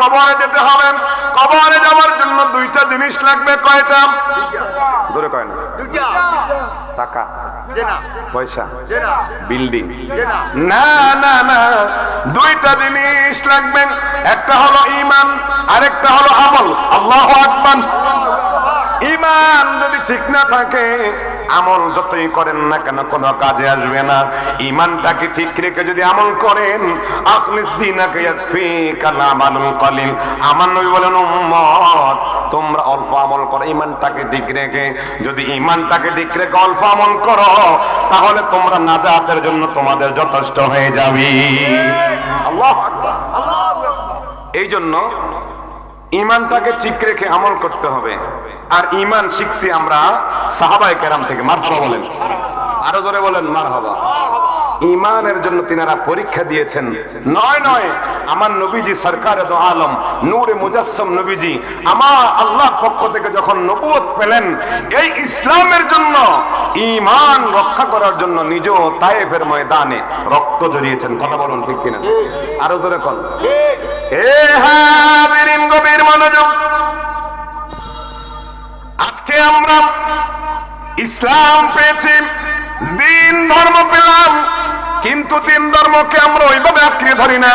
কবরে যেতে হবে। কবরে যাওয়ার জন্য দুইটা জিনিস লাগবে। কয়টা? জোরে কয় না। টাকা, পয়সা, বিল্ডিং? না না না, দুইটা জিনিস লাগবে। একটা হলো ঈমান, আরেকটা হলো আমল। আল্লাহু আকবার। ঈমান যদি ঠিক না থাকে, আমল যতই করেন না কেন কোনো কাজে আসবে না। ঈমানটাকে ঠিক রেখে যদি আমল করেন, আখলিস দীনাকা ইয়াকফিকা আমালুল কলিল। আমার নবী বলেন, উম্মত তোমরা অল্প আমল করো, ঈমানটাকে ঠিক রেখে। যদি ঈমানটাকে ঠিক রেখে অল্প আমল করো, তাহলে তোমরা নাজাতের জন্য তোমাদের যথেষ্ট হয়ে যাবে। আল্লাহু আকবার। এই জন্য ঈমানটাকে ঠিক রেখে আমল করতে হবে। আর ঈমান শিখছি আমরা সাহাবায়ে কেরাম থেকে। মারহাবা বলেন, আরো জোরে বলেন মারহাবা। ঈমানের জন্য তিনারা পরীক্ষা দিয়েছেন। নয় আমার নবীজি সরকারে দো আলম নূরে মুজাসসাম নবীজি আমার আল্লাহর পক্ষ থেকে যখন নবুয়ত পেলেন, এই ইসলামের জন্য, ঈমান রক্ষা করার জন্য নিজেও তায়েফের ময়দানে রক্ত ঝরিয়েছেন। কথা বলুন ঠিক কিনা? আরো জোরে কোন? এ হাজিরিন, গভীর মনোযোগ। আজকে আমরা ইসলাম পেয়েছি, দিন ধর্ম পেলাম, কিন্তু দিন ধর্মকে আমরা ওইভাবে আঁকড়ে ধরি না,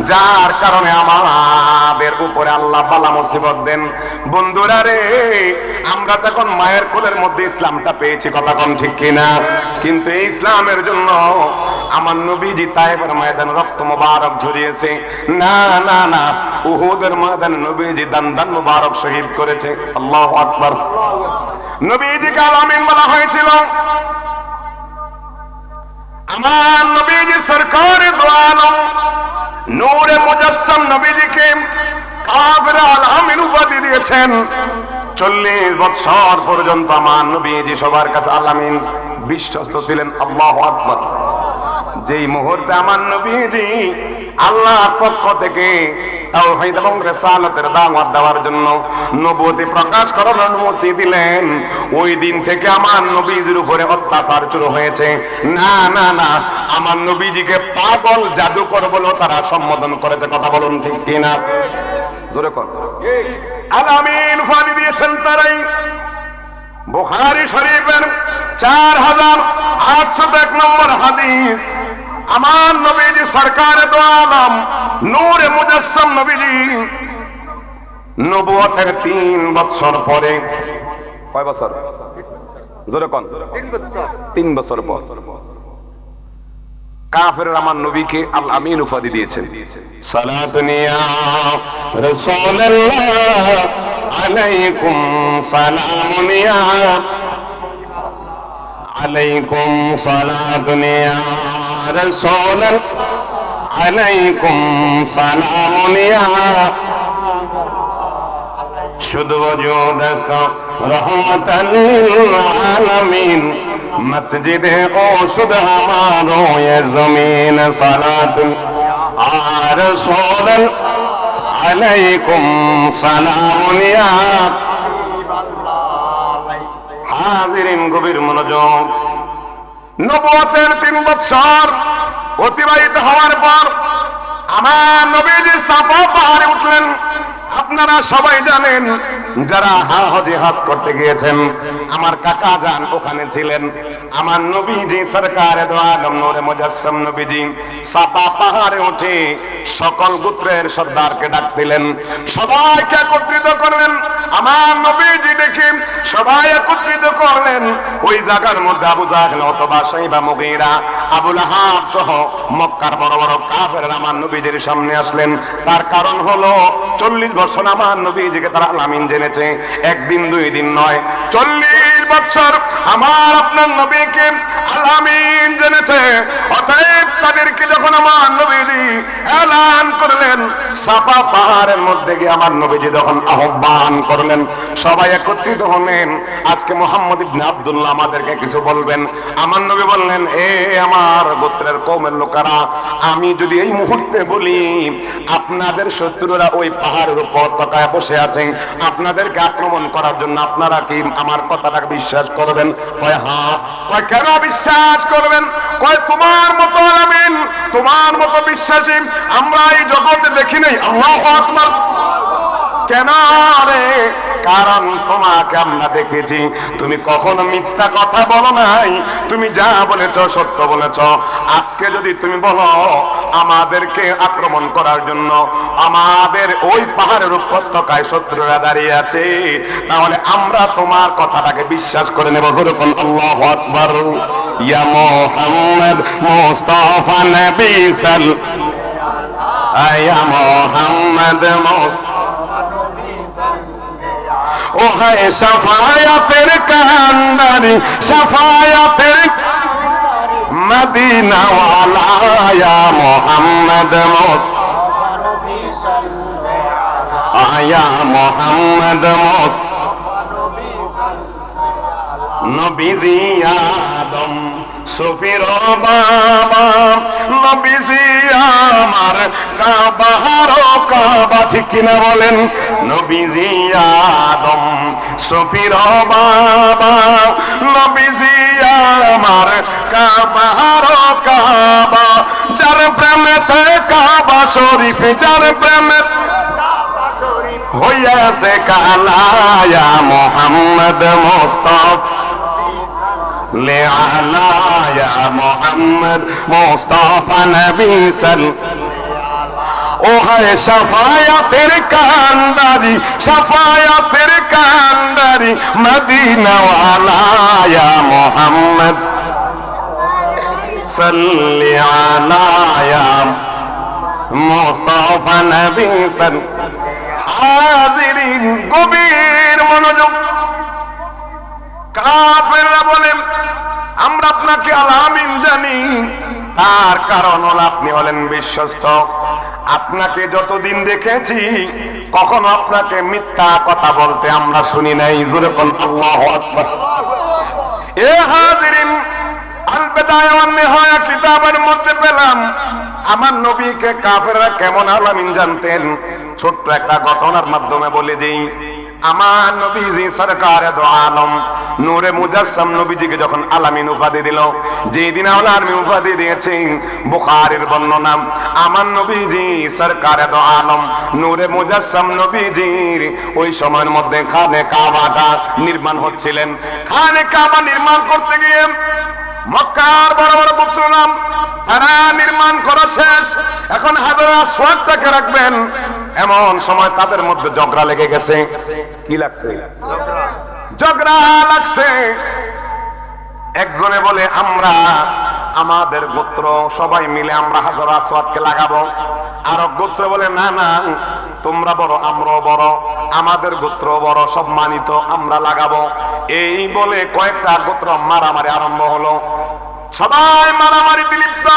যার কারণে আমাদের উপরে আল্লাহ বালা মুসিবত দেন। বন্ধুরা রে, আমরা তখন মায়ের কোলের মধ্যে ইসলামটা পেয়েছি। কথা কোন ঠিক কিনা? কিন্তু এই ইসলামের জন্য আমার নবীজি তায়েফের ময়দানে রক্ত মুবারক ঝরিয়েছে। না না না, উহুদের ময়দানে নবীজি দান মুবারক শহীদ করেছে। আল্লাহু আকবার। নবীজিকে আল আমিন বলা হয়েছিল। আমার নবীজি সরকারে দো আলম নূরে মুজাসসাম নবীজিকে কাফেররা আল আমিন উপাধি দিয়েছেন। 40 বছর পর্যন্ত আমার নবীজি সবার কাছে আল আমিন বিশ্বস্ত ছিলেন। আল্লাহু আকবার। যেই মুহূর্তে আমার নবীজি আল্লাহর পক্ষ থেকে তাওহীদ এবং রিসালাতের দাওয়াত দেওয়ার জন্য নবুয়তি প্রকাশ করার অনুমতি দিলেন, ওই দিন থেকে আমার নবীজির উপরে অত্যাচার শুরু হয়েছে। না না না, আমার নবীজিকে পাগল জাদুকর বলে তারা সম্বোধন করেছে। কথা বলুন ঠিক কিনা? জোরে কর। আল আমিন উপাধি দিয়েছেন তারাই। বুখারী শরীফের 4801 নম্বর হাদিস, আমার নবীজি সরকারে দো আলম নূরে মুজাসসাম নবীজি নবুয়তের 3 বছর পরে, কয় বছর? জোরে কোন? 3 বছর পর কাফেররা আমার নবীকে আল আমিন উপাধি দিয়েছেন। সালাতুন ইয়া রাসূলুল্লাহ আলাইকুম সালামুন ইয়া আলাইকুম সালাতুন ইয়া রাসূলুল্লাহ আলাইকুম সালামুন ইয়া শুধু ওজুদ রহমাতাল লিল আলামিন মসজিদে ও শুধু আমারো এ জমিন সালাতুন আর রাসূলুল্লাহ আলাইকুম সালামুন ইয়া। হাজিরিন, গভীর মনোযোগ। নবুয়তের 3 বছর অতিবাহিত হওয়ার পর আমার নবীজি সাফা পাহাড়ে উঠলেন। আপনারা সবাই জানেন, যারা হজে হজ করতে গিয়েছেন, আমার কাকা জান ওখানে ছিলেন। আমার নবীজি সরকারে দো আলম নূরে মুজাসসাম নবীজি সাফা পাহাড়ে উঠে সকল গোত্রের সর্দারকে ডাক দিলেন, সবাইকে একত্রিত করলেন। আমার নবীজি দেখে সবাই একত্রিত করলেন। ওই জায়গার মধ্যে আবু জাহেল, অতবা শাইবা, মুগীরা, আবু লাহাব সহ মক্কার বড় বড় কাফেররা আমার নবীজির সামনে আসলেন। তার কারণ হলো 40 বছর আমার নবীজিকে তারা আল আমিন জেনেছে। একদিন 2 দিন নয়, 40 বছর আমার আপনার নবীকে আল আমিন জেনেছে। অতএব তাদেরকে যখন আমার নবীজি এলান করলেন, সাফা পাহাড়ের মধ্যে গিয়ে আমার নবীজি যখন আহ্বান করলেন, সবাই একত্রিত হলেন। আজকে মুহাম্মদ ইবনে আব্দুল্লাহ আমাদেরকে কিছু বলবেন। আমার নবী বললেন, এ আমার গোত্রের কওমের লোকেরা, আমি যদি এই মুহূর্তে বলি আপনাদের শত্রুরা ওই পাহাড়ের উপর তাকায় বসে আছে আপনাদেরকে আক্রমণ করার জন্য, আপনারা কি আমার কথাটাকে বিশ্বাস করবেন? কয় হ্যাঁ। কয় কেন বিশ্বাস করবেন? কয় তোমার মতো আল আমিন, তোমার মতো বিশ্বাসী আমরা এই জগতে দেখি নেই? আল্লাহু আকবার। কেন রে? কারণ তোমাকে আমরা দেখেছি তুমি কখনো মিথ্যা কথা বলো নাই, তুমি যা বলেছ সত্য বলেছ। আজকে যদি তুমি বলো আমাদেরকে আক্রমণ করার জন্য আমাদের ওই পাহাড়ের উপত্যকায় শত্রুরা দাঁড়িয়ে আছে, তাহলে আমরা তোমার কথাটাকে বিশ্বাস করে নেব। যেরকম আল্লাহু আকবার। ইয়া মুহাম্মদ মুস্তাফা নবী সাল্লাল্লাহু ইয়া মুহাম্মদ ও হায় শাফায়াতের কান্দারি, শাফায়াতের মদিনা ওয়ালা ইয়া মুহাম্মদ মুস্তাফা নবী সাল্লাল্লাহু ইয়া মুহাম্মদ মুস্তাফা নবী সাল্লাল্লাহু নবীজি আদম সফির বাবা, নবীজি আমার কাবার কাবা, ঠিক কিনা বলেন? নবীজি আদম সফির বাবা, নবীজি আমার কাবার কাবা, যার প্রেমেতে কাবা শরীফ, যার প্রেমে হইয়াছে কালা ইয়া মুহাম্মদ মুস্তাফা ले आला या मोहम्मद मुस्ताफा नबी सल्लल्लाहु ओ है शफायतेर कांदारी, शफायतेर कांदारी मदीना वाला या मोहम्मद सल्ली आला या मुस्ताफा नबी सल्लल्लाहु। हाजिरिन गभीर मनोযোগ। কাফেররা বলেন আমরা আপনাকে আলামিন জানি, তার কারণ হলো আপনি হলেন বিশ্বস্ত। আপনাকে যতদিন দেখেছি কখনো আপনাকে মিথ্যা কথা বলতে আমরা শুনি নাই। জোরে বলুন আল্লাহু আকবার। এ হাজিরিন, আল বিদায়া ওয়ান নিহায়া কিতাবের মধ্যে পেলাম আমার নবীকে কাফেররা কেমন আলামিন জানতেন। ছোট্ট একটা ঘটনার মাধ্যমে বলে দেই। আমার নবীজি সরকার দো আলম নূরে মুজাসসাম নবীজিকে যখন আলামিন উপাধি দিল, যেই দিন আলামিন উপাধি দিয়েছেন, বুখারীর বর্ণনা, আমার নবীজি সরকার দো আলম নূরে মুজাসসাম নবীজির ওই সময়ের মধ্যে খানে কাবাটা নির্মাণ হচ্ছিলেন। খানে কাবা নির্মাণ করতে গিয়ে মক্কার বড় বড় পুত্ররা তারা নির্মাণ করা শেষ, এখন হাজরে আসওয়াদটাকে রাখবেন, এমন সময় তাদের মধ্যে ঝগড়া লেগে গেছে। কি লাগছে? ঝগড়া লাগছে। একজনে বলে আমরা আমাদের গোত্র সবাই মিলে আমরা হাজরে আসওয়াদকে লাগাবো, আর এক গোত্র বলে না না তোমরা বড় আমরাও বড়, আমাদের গোত্র বড়, সব মানিত, আমরা লাগাবো। এই বলে কয়েকটা গোত্র মারামারি আরম্ভ হলো। সবাই মারামারিতে লিপ্ত,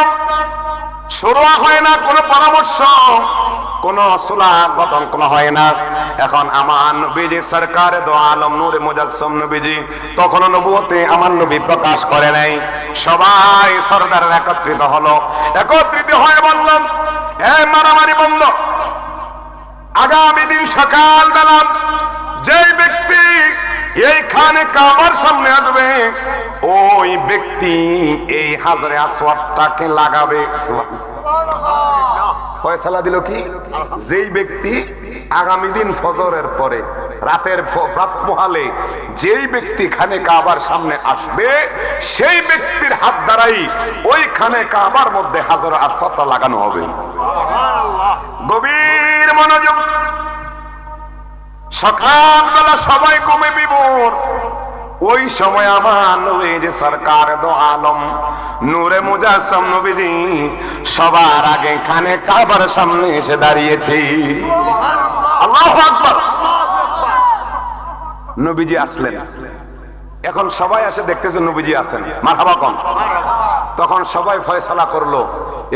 শুরু হয় না কোনো পরামর্শ, কোন সুলাহ গঠন কোনো হয় না। এখন আমার নবীজি সরকার দো আলম নূরে মুজাসসাম নবীজি তখনও নবুয়তে আমার নবী প্রকাশ করে নাই। সবাই সরদার একত্রিত হলো, একত্রিত হয়ে বললাম এই মারামারি বন্ধ। আগামী দিন সকাল বেলা যেই ব্যক্তি এইখানে কাবার সামনে আসবে ওই ব্যক্তি এই হাজরে আসওয়াদটাকে লাগাবে। ফয়সালা দিল কি? যেই ব্যক্তি আগামী দিন ফজরের পরে রাতের প্রাতঃকালে যেই ব্যক্তি খানে কাবার সামনে আসবে সেই ব্যক্তির হাত দ্বারাই ওই খানে কাবার মধ্যে হাজরে আসওয়াদটা লাগানো হবে। গভীর মনোযোগ। সকালবেলা সবাই ঘুমে বিভোর। ওই সময় আমার নবীজি সরকার দো আলম নূরে মুজাসসাম নবীজি সবার আগে খানে কাবার সামনে এসে দাঁড়িয়েছে। আল্লাহু আকবার। নবীজি আসলেন, এখন সবাই এসে দেখতেছে নবীজি আছেন, মারহাবা কোন। তখন সবাই ফয়সালা করলো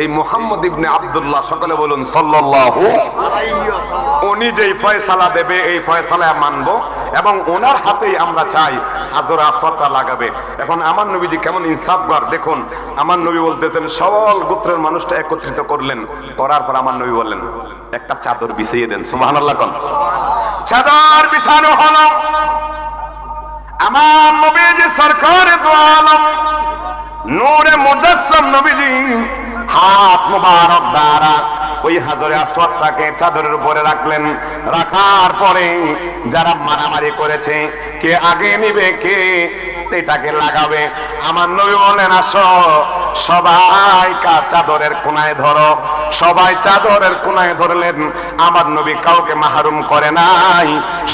এই মুহাম্মদ ইবনে আব্দুল্লাহ, সকলে বলুন সাল্লাল্লাহু আলাইহি ওয়াসাল্লাম, উনি যেই ফয়সালা দেবে এই ফয়সালা মানবো এবং ওনার হাতেই আমরা চাই হাজরে আসওয়াদটা লাগাবে। এখন আমার নবীজি কেমন ইনসাফগার দেখুন। আমার নবী বলতেছেন সকল গোত্রের মানুষটা একত্রিত করলেন, করার পর আমার নবী বললেন একটা চাদর বিছিয়ে দেন। সুবহানাল্লাহ কোন। চাদর বিছানো হলো। আমার নবীজি সরকার দো আলম নূরে মুজাসসাম নবীজি হাত মুবারক দ্বারা ওই হাজরে আসওয়াদটাকে চাদরের উপরে রাখলেন। রাখার পরে যারা মারামারি করেছে, কে আগে নিবে, কে এটাকে লাগাবে, আমার নবী বলেন আসো সবাই চাদরের কোনায় ধরো। সবাই চাদরের কোনায় ধরলেন। আমার নবী কাউকে মাহরুম করে নাই,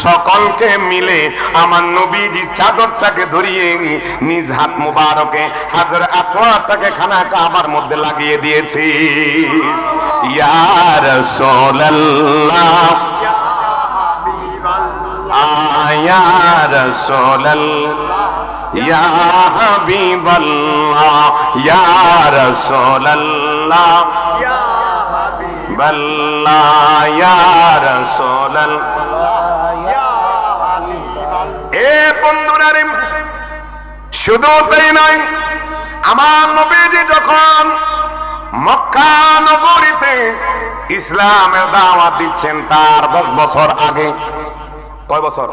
সকলকে মিলে আমার নবীজি চাদরটাকে ধরিয়ে নিজ হাত মুবারকে হাজরে আসওয়াদটাকে খানা কাবার মধ্যে লাগিয়ে দিয়েছি। ইয়া রাসূলুল্লাহ ইয়া রাসূলুল্লাহ ইয়া হাবিবাল্লাহ ইয়া রাসূলুল্লাহ ইয়া হাবিবাল্লাহ ইয়া রাসূলুল্লাহ ইয়া হাবিবাল্লাহ। এ বন্ধুরা, শুধু তাই নয়, আমার নবীজি যখন মক্কা নগরীতে ইসলামের দাওয়াত দিচ্ছেন তার 10 বছর আগে। কয় বছর?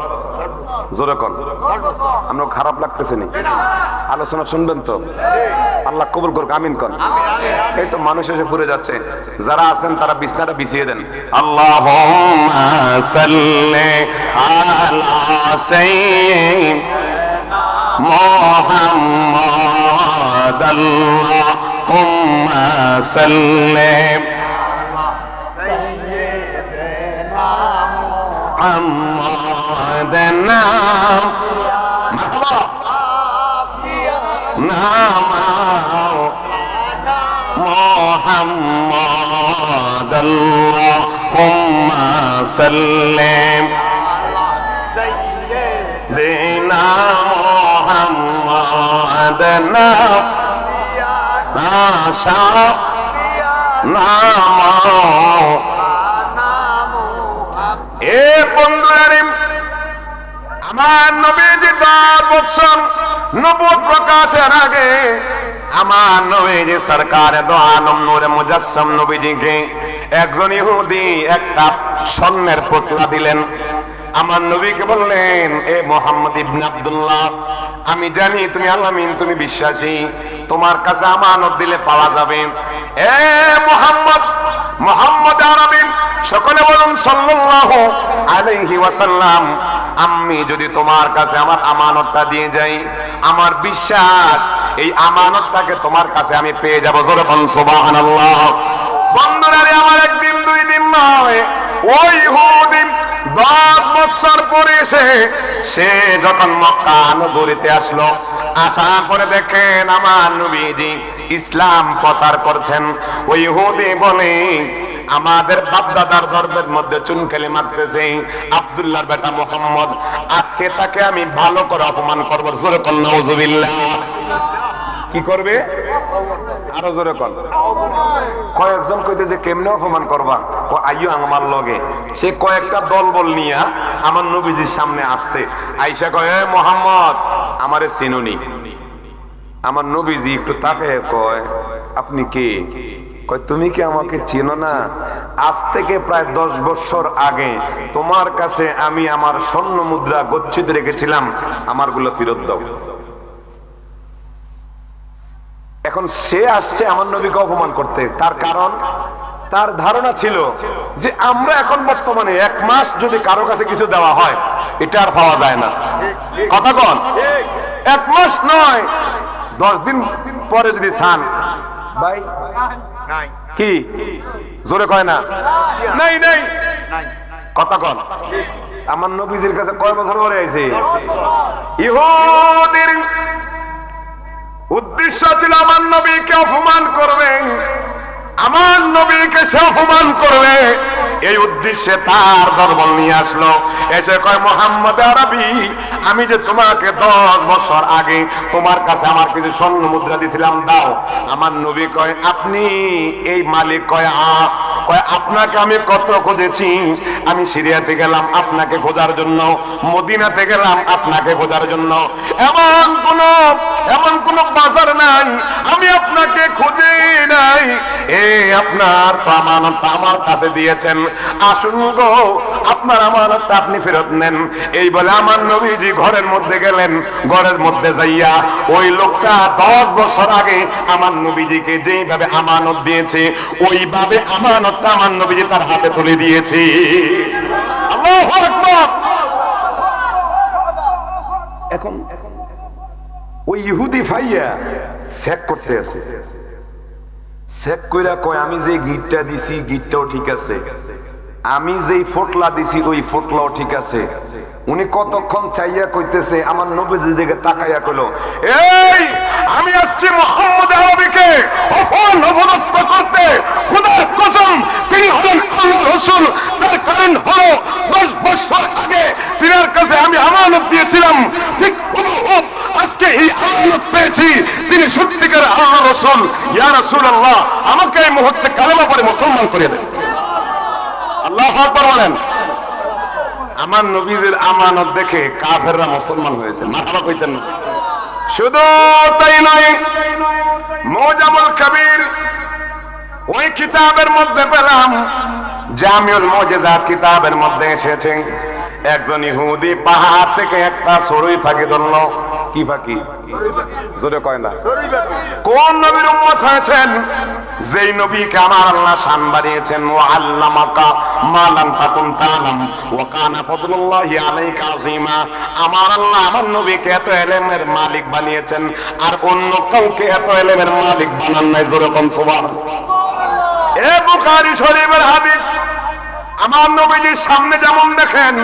জোরে কোন। আমরা খারাপ লাগতেছে নি? আলোচনা শুনবেন তো? আল্লাহ কবুল করুক, আমিন কোন। এই তো মানুষ এসে পুরে যাচ্ছে, যারা আছেন তারা বিছনাটা বিছিয়ে দেন। আল্লাহুম্মা সাল্লি আলা সাইয়্যিদিনা মুহাম্মাদ আল্লাহুম্মা সাল্লি محمد نام محمد اللهم سلم سيدنا محمد نام এ বন্ধুরা, আমার নবীজি 10 বছর নবুয়ত প্রকাশের আগে আমার নবীজি সরকার দো আলম নূরে মুজাসসাম নবীজিকে একজন ইহুদি একটা স্বর্ণের পুতলা দিলেন। আমার নবীকে বললেন, এ মুহাম্মদ ইবনে আব্দুল্লাহ, আমি জানি তুমি আল্লামিন, তুমি বিশ্বাসী, তোমার কাছে আমানত দিলে পাওয়া যাবে। এ মুহাম্মদ, মুহাম্মদ আরবিন, সকলে বলুন সাল্লাল্লাহু আলাইহি ওয়াসাল্লাম, আমি যদি তোমার কাছে আমার আমানতটা দিয়ে যাই, আমার বিশ্বাস এই আমানতটাকে তোমার কাছে আমি পেয়ে যাব। জোরে বলুন সুবহানাল্লাহ। বন্ধুরা, আমার একদিন দুই দিন নয়, ওই ইহুদি 10 বছর পরে সে যখন মক্কা নগরীতে আসলো, আসার পরে দেখেন আমার নবীজি ইসলাম প্রচার করছেন। ওই ইহুদি বলে, আমাদের বাপদাদার ধর্মের মধ্যে চুনকালি মারতেছে আব্দুল্লাহর বেটা মুহাম্মদ, আজকে তাকে আমি ভালো করে অপমান করব। জোরে কল নাউযুবিল্লাহ। কি করবে? আরো জোরে কল। কয়েকজন কইতে যে কেমনে অপমান করবা, ও আইয়ো আমার লগে। সে কয়েকটা দলবল নিয়া আমার নবীজির সামনে আসছে। আয়েশা কয়, এ মুহাম্মদ, আমারে চিনুনি? আমার নবীজি একটু তাকায় কয়, আপনি কে? কয়, তুমি কি আমাকে চেনো না? আজ থেকে প্রায় 10 বছর আগে তোমার কাছে আমি আমার স্বর্ণ মুদ্রা গচ্ছিত রেখেছিলাম, আমারগুলো ফেরত দাও। এখন সে আসছে আমার নবীকে অপমান করতে। তার কারণ, তার ধারণা ছিল যে আমরা এখন বর্তমানে 1 মাস যদি কারো কাছে কিছু দেওয়া হয়, এটা আর পাওয়া যায় না। কথা কোন? 1 মাস নয়, 10 দিন পরে যদি চান, ভাই কি জোরে কয় না? নাই নাই, কথা কন। আমার নবীজির কাছে কয় বছর পরে আইছে? ইহুদির উদ্দেশ্য ছিল আমার নবীকে অপমান করবেন, আমার নবীকে সে অপমান করবে, এই উদ্দেশ্যে তার দরবল নিয়ে আসলো। এসে কয়, মুহাম্মদ আরবি, আমি যে তোমাকে 10 বছর আগে তোমার কাছে আমার কিছু স্বর্ণ মুদ্রা দিয়েছিলাম, দাও। আমার নবী কয়, আপনি এই মালিক? কয়, আপনাকে আমি কত খুঁজেছি। আমি সিরিয়াতে গেলাম আপনাকে খোঁজার জন্য, মদিনাতে গেলাম আপনাকে খোঁজার জন্য, এমন কোন এমন কোন বাজার নাই আমি আপনাকে খুঁজে নাই, আপনার তো আমানতটা আমার কাছে দিয়েছেন, আসুন গো আপনার আমানতটা আপনি ফেরত নেন। এই বলে আমার নবীজি ঘরের মধ্যে গেলেন। ঘরের মধ্যে যাইয়া ওই লোকটা 10 বছর আগে আমার নবীজিকে যেইভাবে আমানত দিয়েছে ওইভাবে আমানতটা আমার নবীজি তার হাতে তুলে দিয়েছে। আল্লাহু আকবার। এখন ওই ইহুদি ভাইয়া চেক করতে আছে, চেক কইরা কয় আমি যে গিটটা দিছি গিটটাও ঠিক আছে, আমি যেই ফটলা দিছি ওই ফটলাও ঠিক আছে। উনি কতক্ষণ চাইয়া কইতেছে, আমার নবীজির দিকে তাকাইয়া কইলো, এই আমি আসছি মুহাম্মদ আরবিকে অপদস্থ করতে। খোদার কসম তিনি হলেন আল্লাহর রাসূল। তার কারণ হলো 10 বছর আগে তিনার কাছে আমি আমানত দিয়েছিলাম, ঠিক আজকে এই আমানত পেয়েছি, তিনি সত্যিকার আল্লাহর রাসূল। ইয়া রাসূলুল্লাহ আমাকে এই মুহূর্তে কালেমা পড়ে মুসলমান করে দেন। আল্লাহু আকবার বলেন। আমার নবীজির আমানত দেখে কাফেররা মুসলমান হয়েছে, মারহাবা কইতেন না। শুধু তাই নয়, মুজামুল কবির ওই কিতাবের মধ্যে পেলাম, জামিউল মুজিজা কিতাবের মধ্যে এসেছে একজন ইহুদি পাহাড় থেকে একটা সরই ফাঁকি ধরলো। কি ফাঁকি? জোরে কয় না। কোন নবীর উম্মত হয়েছেন? যেই নবীকে আমার আল্লাহ শান বাড়িয়েছেন, ওয়া আল্লামাকা মা লাম তাকুন তাআলাম ওয়া কানা ফাদলুল্লাহি আলাইকা আযীমা। আমার আল্লাহ আমার নবীকে এত ইলমের মালিক বানিয়েছেন, আর অন্য কাউকে এত ইলমের মালিক বানান নাই। জোরে কোন সুবহানাল্লাহ। এ বুখারী শরীফের হাদিস। আমার নবীজির সামনে যেমন দেখেন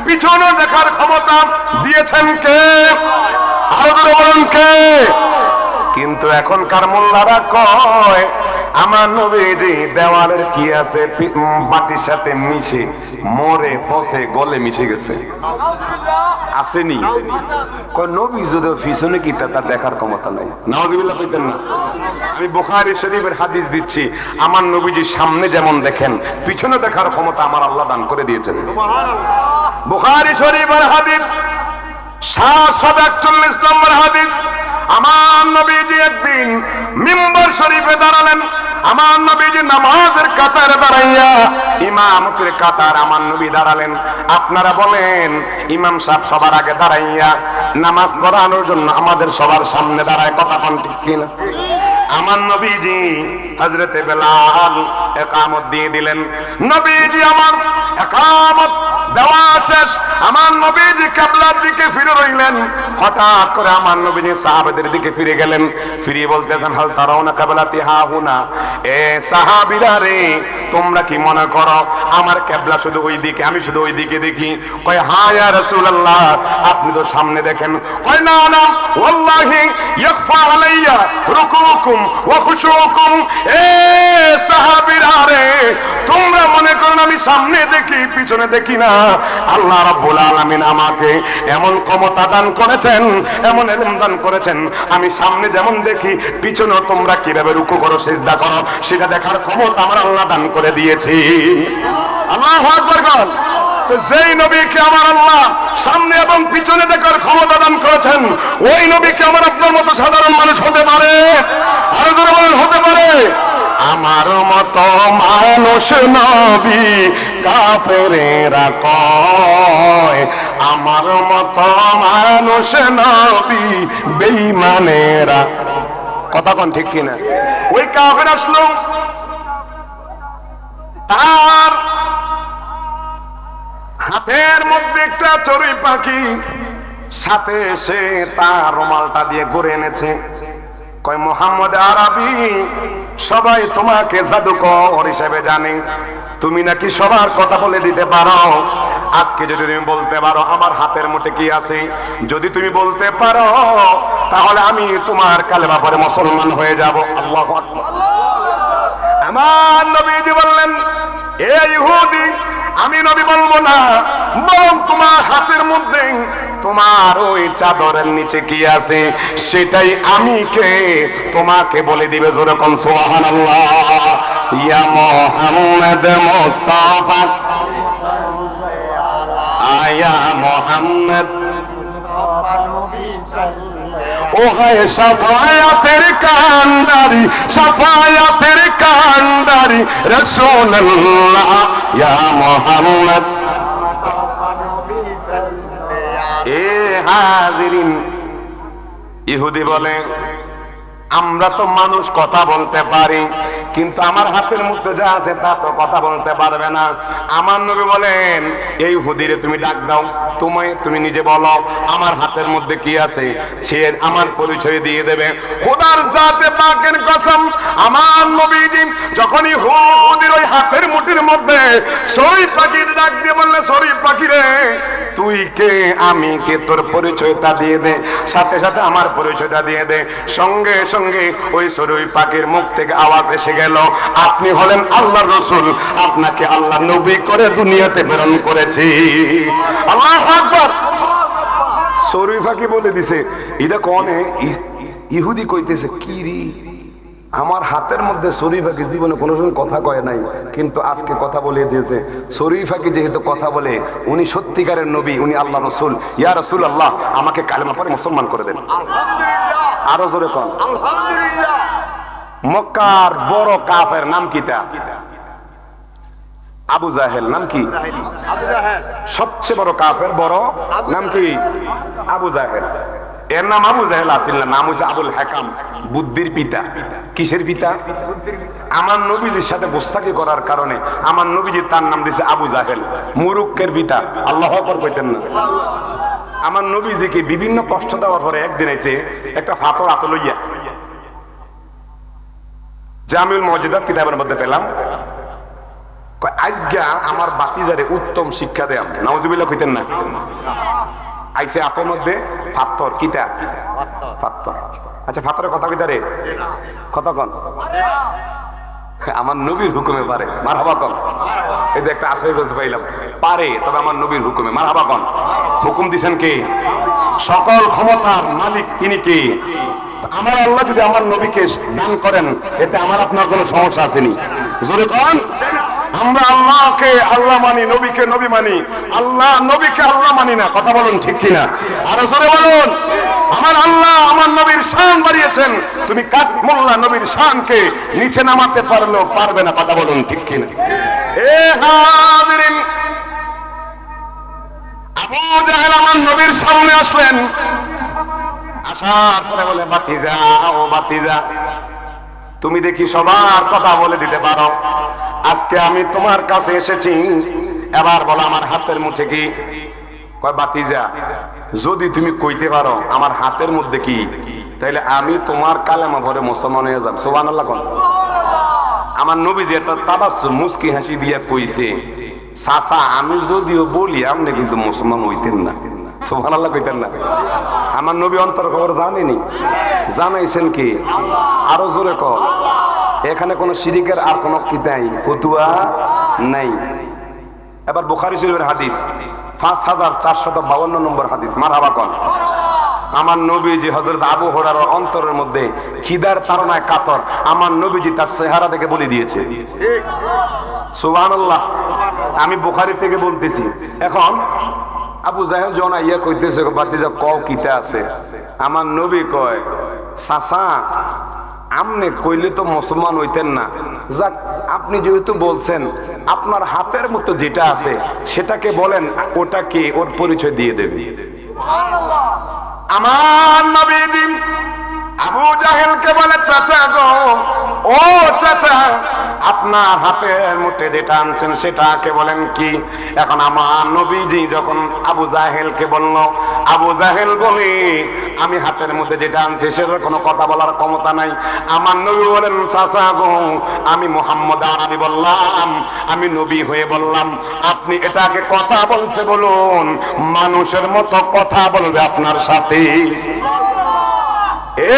পিছনে দেখার ক্ষমতা দিয়েছেন কে? আরো জোরে বলুন কে? কিন্তু এখনকার মোল্লারা কয় আমার নবীজি দেওয়ালের কি আছে মাটির সাথে মিশে মরে ফসে গলে মিশে গেছে, আসেনি। কয় নবী যদি পিছনে কি তা দেখার ক্ষমতা নাই। নাউজুবিল্লাহ কইতেন না। আমি বুখারী শরীফের হাদিস দিচ্ছি, আমার নবীজি সামনে যেমন দেখেন পিছনে দেখার ক্ষমতা আমার আল্লাহ দান করে দিয়েছেন। সুবহানাল্লাহ। বুখারী শরীফের হাদিস 741 নম্বর হাদিস। আমার নবীজি একদিন মিম্বার শরীফে দাঁড়ালেন। আমার নবীজি নামাজের কাতারে দাঁড়াইয়া ইমামতের কাতার আমার নবী দাঁড়ালেন। আপনারা বলেন ইমাম সাহেব সবার আগে দাঁড়াইয়া নামাজ পড়ানোর জন্য আমাদের সবার সামনে দাঁড়ায়, কথা কোন ঠিক কিনা? আমার নবীজি হযরতে বেলাল ইকামত দিয়ে দিলেন। নবীজি আমার ইকামত দেওয়া শেষ, আমার নবীজি কিবলার দিকে ফিরে রইলেন। হঠাৎ করে আমার নবীজি সাহাবাদের দিকে ফিরে গেলেন, ফিরে বলতেছেন হাল তারাউনা কিবলাতি হা হুনা। এ সাহাবীরা রে, তোমরা কি মনে করো আমার কিবলা শুধু ওই দিকে, আমি শুধু ওই দিকে দেখি? কয় হ্যাঁ ইয়া রাসূলুল্লাহ, আপনি তো সামনে দেখেন। কয় না না, ওয়াল্লাহি ইয়াখফা আলাইয়া রুকুকুম ওয়া খুশুকুম। এ সাহাবীরা রে, তোমরা মনে করো আমি সামনে দেখি পিছনে দেখি না। আল্লাহ রাব্বুল আলামিন আমাকে এমন ক্ষমতা দান করেছেন, এমন ইলম দান করেছেন, আমি সামনে যেমন দেখি পিছনেও তোমরা কিভাবে রুকু করো সিজদা করো সেটা দেখার ক্ষমতা আমার আল্লাহ দান করে দিয়েছি। আল্লাহু আকবার। তো যেই নবীকে আমার আল্লাহ সামনে এবং পিছনে দেখার ক্ষমতা দান করেছেন, ওই নবীকে আমার আপনার মতো সাধারণ মানুষ হতে পারে? আরো জোরে বলেন হতে পারে? আমার মতো মানুষ নবী কাফেরেরা কয়, আমার মতো মানুষ নবী বেঈমানেরা। কথা কোন ঠিক কিনা? ওই কাফের আসলো, তার হাতের মধ্যে একটা চড়ুই পাখি, সাথে এসে তার রুমালটা দিয়ে ঘুরে এনেছে। কয় মুহাম্মদ আরবি, সবাই তোমাকে জাদুকর হিসেবে জানে, তুমি নাকি সবার কথা বলে দিতে পারো। আজকে যদি তুমি বলতে পারো আমার হাতের মুঠে কি আছে, যদি তুমি বলতে পারো তাহলে আমি তোমার কালেমা পড়ে মুসলমান হয়ে যাব। আল্লাহু আকবার। আমার নবীজি বললেন, এ ইহুদি, আমি নবী বলবো না, বরং তোমার হাতের মধ্যে তোমার ওই চাদরের নিচে কি আছে সেটাই আমি কে তোমাকে বলে দিবে। জোরে কোন সুবহানাল্লাহ। ইয়া মুহাম্মদ মুস্তাফা, আয়া মুহাম্মদ, ও ও হায় সাফায়াতের কান্ডারি, সাফায়াতের কান্ডারি রাসূলুল্লাহ ইয়া মুহাম্মদ। এ হাজিরিন, ইহুদি বলে আমরা তো মানুষ, কথা বলতে পারি, কিন্তু আমার হাতের মধ্যে যা আছে তা তো কথা বলতে পারবে না। আমার নবী বলেন এই ইহুদিরে তুমি ডাক দাও, তুমি নিজে বলো আমার হাতের মধ্যে কি আছে, সে আমার পরিচয় দিয়ে দেবে। খোদার জাতে পাকের কসম, আমার নবীজি যখন ইহুদির ওই হাতের মুঠির মধ্যে শরীফ পাখির ডাক দিয়ে বললে, শরীফ পাখি রে তুই কে, আমি কে, তোর পরিচয়টা দিয়ে দে। সাথে সাথে আমার পরিচয়টা দিয়ে দে। সঙ্গে সঙ্গে ওই শরীফ পাখির মুখ থেকে আওয়াজ এসে গেল, আপনি হলেন আল্লাহর রাসূল, আপনাকে আল্লাহ নবী করে দুনিয়াতে প্রেরণ করেছি। আল্লাহু আকবার। শরীফ পাখি বলে দিছে, এটা কোনে? ইহুদি কইতেছে কি রে, আমার হাতের মধ্যে শরীফাকে জীবনে কোনো সময় কথা কয় নাই, কিন্তু আজকে কথা বলে দিয়েছে। শরীফাকে যেহেতু কথা বলে, উনি সত্যিকারের নবী, উনি আল্লাহ রসুল। ইয়া রাসূলুল্লাহ, আমাকে কালেমা পড়ে মুসলমান করে দেন। আরো জোরে কোন আলহামদুলিল্লাহ। মক্কার বড় কাফের নাম কিতা? আবু জাহেল। নাম কি? আবু জাহেল। সবচেয়ে বড় কাফের বড় নাম কি? আবু জাহেল। এর নাম আবু জাহেল আসিল না, নাম হইছে আবুল হাকাম, বুদ্ধির পিতা। কিসের পিতা? আমার নবীজির সাথে গোস্তাকি করার কারণে আমার নবীজি তার নাম দিয়েছে আবু জাহেল, মুরুক্কের পিতা। আল্লাহু আকবার কইতেন না? আমার নবীজিকে বিভিন্ন কষ্ট দেওয়ার পরে একদিন এসে একটা ফাতর হাতে লইয়া, জামিউল মুজিজাত কিতাবের মধ্যে পেলাম, আজকে আমার বাতিজারে উত্তম শিক্ষা দেয়াম। নাউজুবিল্লাহ কইতেন না? আইসে আপের মধ্যে ফাত্তর। কিতা? ফাত্তর। আচ্ছা, ফাত্তরের কথা কইতা রে? কতক্ষণ? আমার নবীর হুকুমে পারে। মারহাবা কন। এই যে একটা আশাই বলতে পাইলাম, পারে, তবে আমার নবীর হুকুমে। মারহাবা কন। হুকুম দিছেন কে? সকল ক্ষমতার মালিক তিনি কে? আমার আল্লাহ যদি আমার নবীকে দান করেন, এতে আমার আপনার কোনো সমস্যা আসেনি? জোরে কন। আমরা আল্লাহকে আল্লাহ মানি, নবীকে নবী মানি, আল্লাহ নবীকে আল্লাহ মানি না। কথা বলুন ঠিক কিনা? আরো জোরে বলুন। আমার আল্লাহ আমার নবীর শান বাড়িয়েছেন, তুমি কাক মোল্লা নবীর শানকে নিচে নামাতে পারলেও পারবে না। কথা বলুন ঠিক কিনা? এ হাজিরিন, আবু জাহেল আমার নবীর সামনে আসলেন। আসার পরে বলে, বাতিজা, ও বাতিজা, তুমি দেখি সবার কথা বলে দিতে পারো, আজকে আমি তোমার কাছে এসেছি, এবার বলো আমার হাতের মুঠে কি? কয়, বাতিজা, যদি তুমি কইতে পারো আমার হাতের মধ্যে কি, তাইলে আমি তোমার কালেমা ভরে মুসলমান হয়ে যাব। সুবহানাল্লাহ কোন। আমার নবীজি একটা তাবাসসুম মুস্কি হাসি দিয়া কইছে, চাচা আমি যদিও বলি আপনি কিন্তু মুসলমান হইতেন না। সুবহানাল্লাহ কইতেন না? আমার নবী অন্তর খবর জানেনি, জানাইছেন কি? আরো জোরে কর। এখানে কোন শিরিকের আর কোন কি নাই, ফতুয়া নাই। এবার বুখারী শরীফের হাদিস 5452 নম্বর হাদিস। মারহাবা কোন। আমার নবীজি হযরত আবু হুরায়রার অন্তরের মধ্যে খিদার তাড়নায় কাতর, আমার নবীজি তার চেহারা দেখে বলে দিয়েছে। সুবহানাল্লাহ। আমি বুখারী থেকে বলতেছি। এখন আবু জাহেল জন আইয়া কইতেছে, বাতিজা কও কিতা আছে? আমার নবী কয়, চাচা আমনে কইলে তো মুসলমান হইতেন না, যাক আপনি যেহেতু বলছেন আপনার হাতের মতো যেটা আছে সেটাকে বলেন, ওটাকে ওর পরিচয় দিয়ে দেবে। আমার নবীজি আবু জাহেলকে বলে, চাচা গো, ও চাচা, আপনার হাতের মুঠে যেটা আনছেন সেটাকে বলেন কি? এখন আমার নবীজি যখন আবু জাহেলকে বলল, আবু জাহেল বলে, আমি হাতের মধ্যে যেটা আনছি সেটার কোনো কথা বলার ক্ষমতা নাই। আমার নবী বলেন, চাচা গো, আমি মুহাম্মদ আরবি বললাম, আমি নবী হয়ে বললাম, আপনি এটাকে কথা বলতে বলুন, মানুষের মতো কথা বলবে আপনার সাথে।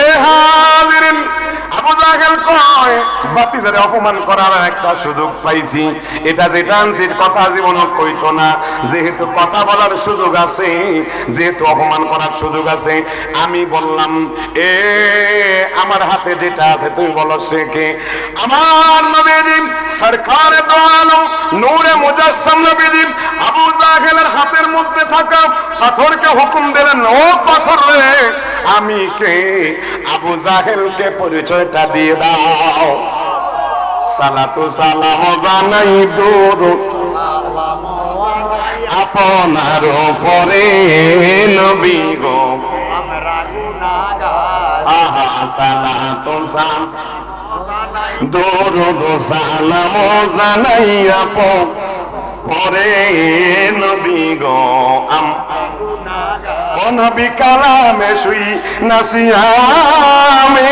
এ হাজিরিন, আবু জাহেল কয়, বাতিজারে অপমান করার একটা সুযোগ পাইছি, এটা যেটা আনছি কথা জীবন কইতো না, যেহেতু কথা বলার সুযোগ আছে, যেহেতু অপমান করার সুযোগ আছে, আমি বললাম, এ আমার হাতে যেটা আছে তুমি বলো সে কে? আমার নবীজি সরকারে দো আলম নূরে মুজাসসাম নবীজি আবু জাহেলের হাতের মধ্যে থাকা পাথরকে হুকুম দিলেন, ও পাথর রে, আমি কে? আবু জাহেলকে পরিচয়টা দিয়ে দাও। সালাতু সালাম জানাই দরুদ আপনার উপরে নবী গো, আমরা গুনাহগার। আহা সালাতু সালাম দরুদ সালাম জানাই পরে নবী গো, ও নবী কালামে শুই নাসিয়ামে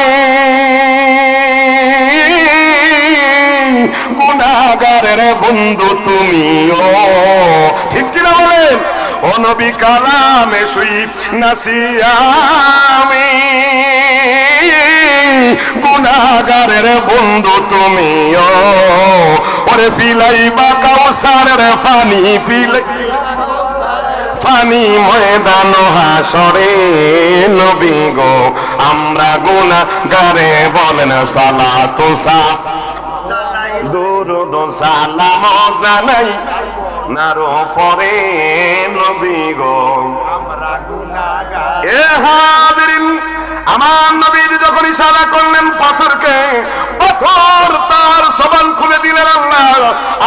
গুনাহগারের বন্ধু তুমিও, ঠিক কিনা বলেন? ও নবী কালামে শুই নাসিয়ামে গুনাহগারের বন্ধু তুমিও, ওরে ফিলাইবা কাউসারের পানি ফানি ময়দান হাসরে নবী গো, আমরা গুনাহগারে বলেন সালাতু দরুদ সালাম জানাই নারো পরে নবী গো, আমরা গুনাহগার। এ হাজিরিন, আমার নবী যখন ইশারা করলেন পাথরকে, পাথর তার জবান খুলে দিলেন আল্লাহ।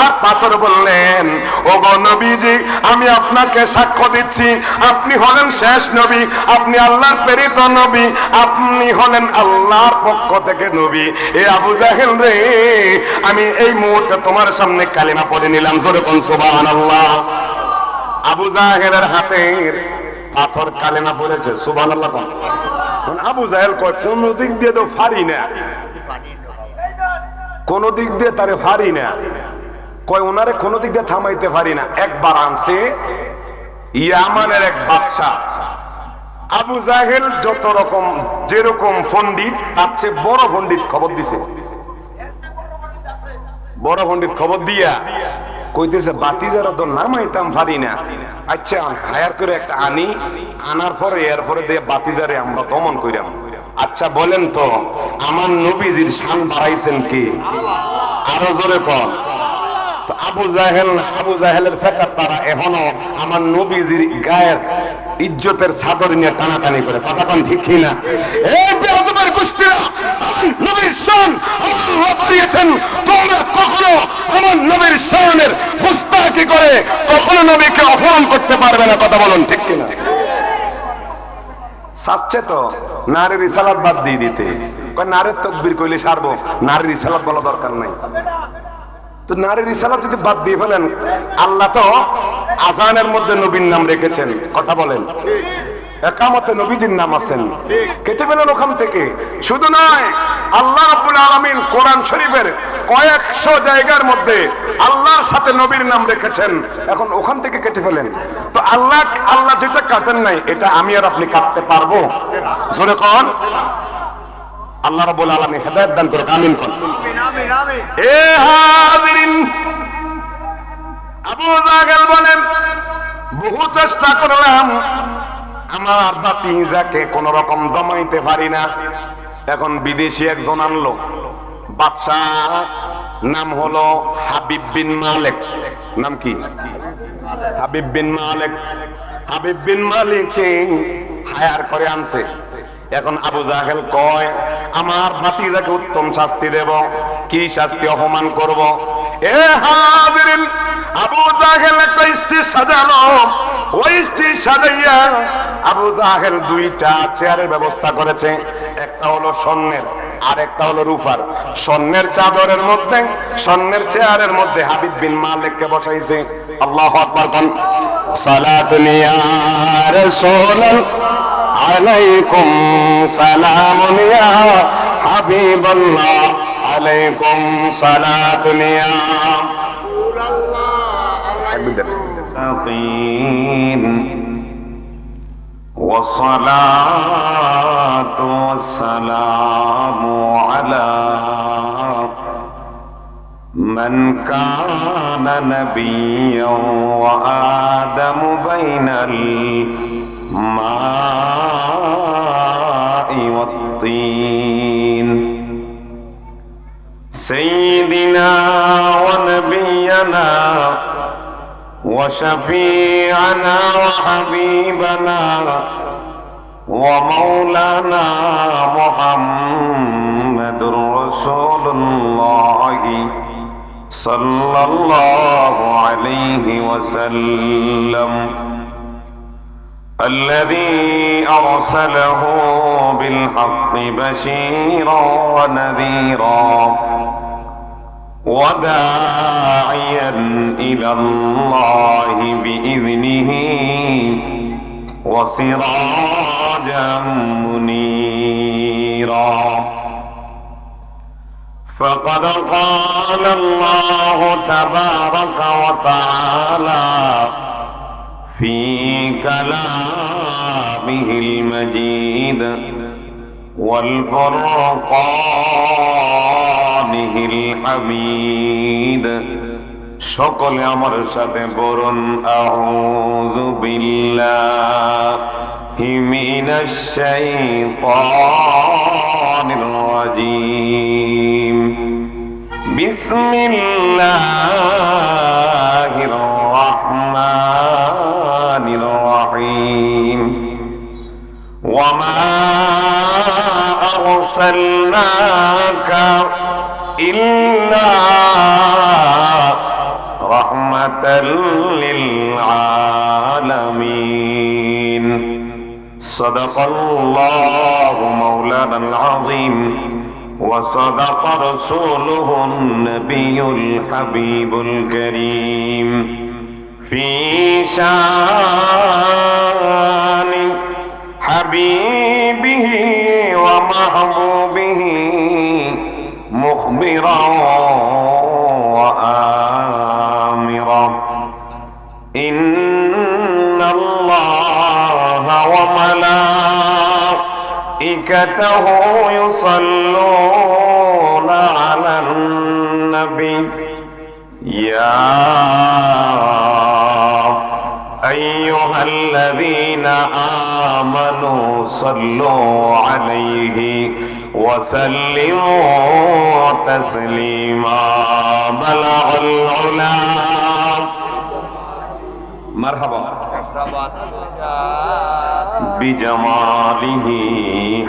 আর পাথর বললেন, ওগো নবীজি, আমি আপনাকে সাক্ষ্য দিচ্ছি, আপনি হলেন শেষ নবী, আপনি আল্লাহর প্রেরিত নবী, আপনি হলেন আল্লাহর পক্ষ থেকে নবী। এ আবু জাহেল রে, আমি এই মুহূর্তে তোমার সামনে কালিমা পড়ে নিলাম, জোরে কোন সুবহানাল্লাহ। আবু জাহেলের হাতের পাথর কালিমা পড়েছে, সুবহানাল্লাহ কোন। আবু জাহেল কয়, কোন দিক দিয়ে তো ফারি না, কোন দিক দিয়ে তারে ফারি না, কয় ওনারে কোন দিক দিয়ে থামাইতে পারি না। একবার আনছে ইয়ামানের এক বাদশা, আবু জাহেল যত রকম যেরকম পণ্ডিত, তার চেয়ে বড় পণ্ডিত খবর দিছে। বড় পণ্ডিত খবর দিয়া কইতেছে, বাতিজারা তো নামাইতাম পারি না, আচ্ছা হায়ার করে একটা আনি, আনার পরে এরপরে দিয়ে বাতিজারে আমরা দমন কইরাম। আচ্ছা বলেন তো, আমার নবীজির শান বাড়াইছেন কি? আরো জোরে কর। আবু জাহেলের ফেকার তারা এখনো আমার নবীজির গায়ের ইজ্জতের চাদর নিয়ে টানাটানি করে, কথা কোন ঠিক কিনা? এই বেয়াদবের গোষ্ঠীরা, নবীর শান আল্লাহ বাড়িয়েছেন, তোমরা কখনো আমার নবীর শানের মুস্তাকি করে কখনো নবীকে অপমান করতে পারবে না, কথা বলুন ঠিক কিনা? চাচ্ছে তো নারীর রিসালাত বাদ দিয়ে দিতে, কয় নারীর তাকবীর কইলে সারবো, নারীর রিসালাত বলা দরকার নাই। তো নারীর রিসালাত যদি বাদ দিয়ে ফেলেন, আল্লাহ তো আযানের মধ্যে নবীর নাম রেখেছেন, কথা বলেন, একামতে নবীজির নাম আছেন, কেটে ফেলেন ওখান থেকে। শুধু নয়, আল্লাহ রাব্বুল আলামিন কোরআন শরীফের কয়েকশো জায়গার মধ্যে আল্লাহর সাথে নবীর নাম রেখেছেন, এখন ওখান থেকে কেটে ফেলেন। তো আল্লাহ যেটা কাটেন নাই, এটা আমি আর আপনি কাটতে পারবো? জোরে কোন আল্লাহ রাব্বুল আলামিন হেদায়েত দান করুক, আমিন কোন। আমিন আমিন। এ হাজিরিন, আবু জাহেল বলেন, বহু চেষ্টা করলাম, আমার ভাতিজাকে কোন রকম দমাইতে পারি না। এখন বিদেশি একজন আনলো, বাদশাহ, নাম হলো হাবিব বিন মালিক। নাম কি? হাবিব বিন মালিক। হাবিব বিন মালিককে হায়ার করে আনছে। এখন আবু জাহেল কয়, আমার ভাতিজাকে উত্তম শাস্তি দেব। কি শাস্তি? অপমান করব। এ হাজিরিন, আবু জাহেল একটা স্টেজ সাজালো, ওই স্টেজ সাজাইয়া আবু জাহেল দুইটা চেয়ারের ব্যবস্থা করেছে, একটা হলো স্বর্ণের আর একটা হলো রূপার। স্বর্ণের চাদরের মধ্যে, স্বর্ণের চেয়ারের মধ্যে হাবিব বিন মালিককে বসাইছে। আল্লাহু আকবার কোন। সালাতুন ইয়া রাসূলুল্লাহ আলাইকুম সালামুন ইয়া হাবিবাল্লাহ আলাইকুম সালাতুন ইয়া والصلاة والسلام على من كان نبيا وآدم بين الماء والطين سيدنا ونبينا وشفيعنا وحبيبنا ومولانا محمد رسول الله صلى الله عليه وسلم الذي أرسله بالحق بشيرا ونذيرا وداعيا إلى الله بإذنه وسراجا منيرا فقد قال الله تبارك وتعالى في كلامه المجيد والفرقانه الحميد সকলে আমার সাথে বলুন আউযু বিল্লাহি মিনাশ শাইতানির রাজীম বিসমিল্লাহির রাহমানির রাহিম ওয়া মা আরসালনাকা ইল্লা رحمة للعالمين صدق الله مولانا العظيم وصدق رسوله النبي الحبيب الكريم في شان حبيبه ومحبوبه مخبرا إن الله وملائكته يصلون على النبي يا أيها الذين آمنوا صلوا عليه وسلموا تسليما بلغ العلا مرحبا بجماله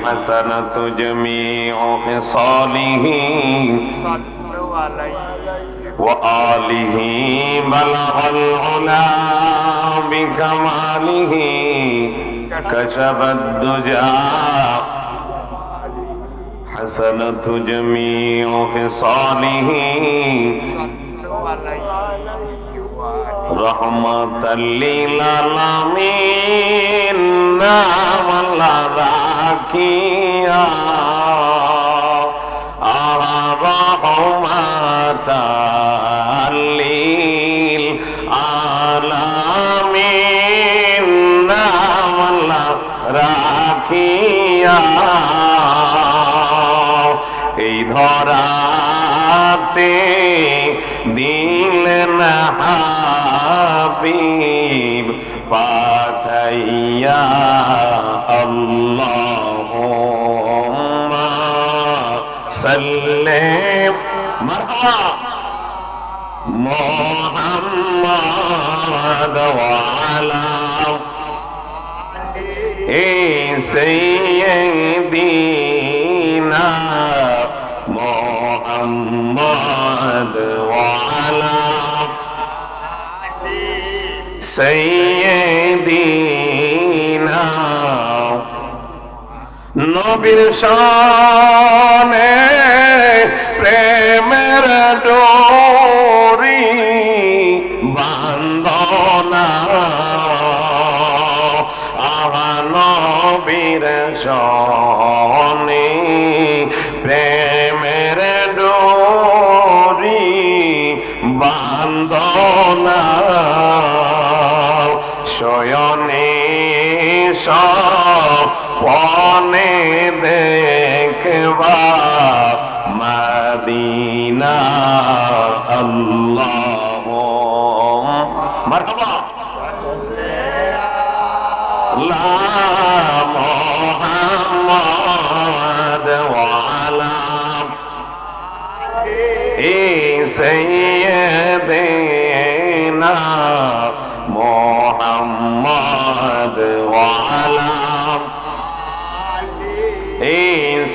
حسنة جميع خصاله وآله بلغ العلا بكماله كشف الدجى حسنة جميع خصاله رحمة للعالمين نعم الذاكية رحمة للعالمين نعم الذاكية এই ধরাতে দিলেন হাবিব পাঠাইয়া আল্লাহুম্মা সাল্লি মারহাবা মুহাম্মাদ ওয়া আলা সাইয়্যিদিনা মুহাম্মাদ ওয়া আলা সাইয়্যিদিনা নবীর শানে প্রেমের ডোরি বান্ধনা আহা নবীর শানে প্রেমের ডোরি বান্ধনা শয়নে স্বপ্নে দেখবা মদিনা আল্লাহুম্মা মারহাবা লা মুহাম্মাদ ওয়া আলা সাইয়্যিদিনা মুহাম্মাদ ওয়া আলা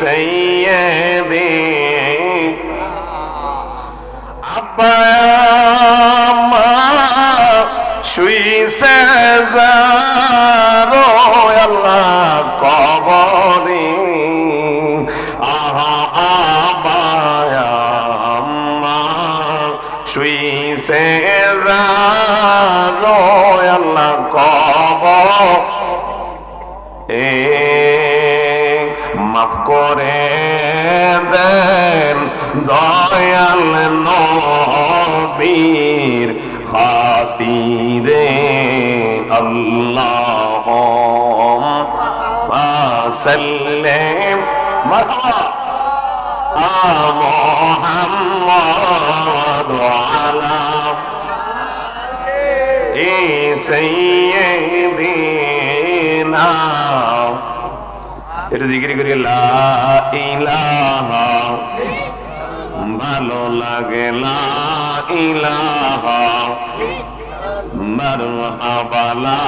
سيدي আব্বা আম্মা শুইছে যারো আল্লাহ কবরে আহা আব্বা আম্মা শুইছে যারো আল্লাহ কবরে মাফ করে দেন দয়াল নবীর খাতিরে আল্লাহুম্মা সাল্লিম মারহাবা মুহাম্মদ ওয়ালা সাইয়্যিদিনা এটা জিকির করি লা ইলাহা ভালো লাগে লা ইলাহা মারহাবা লা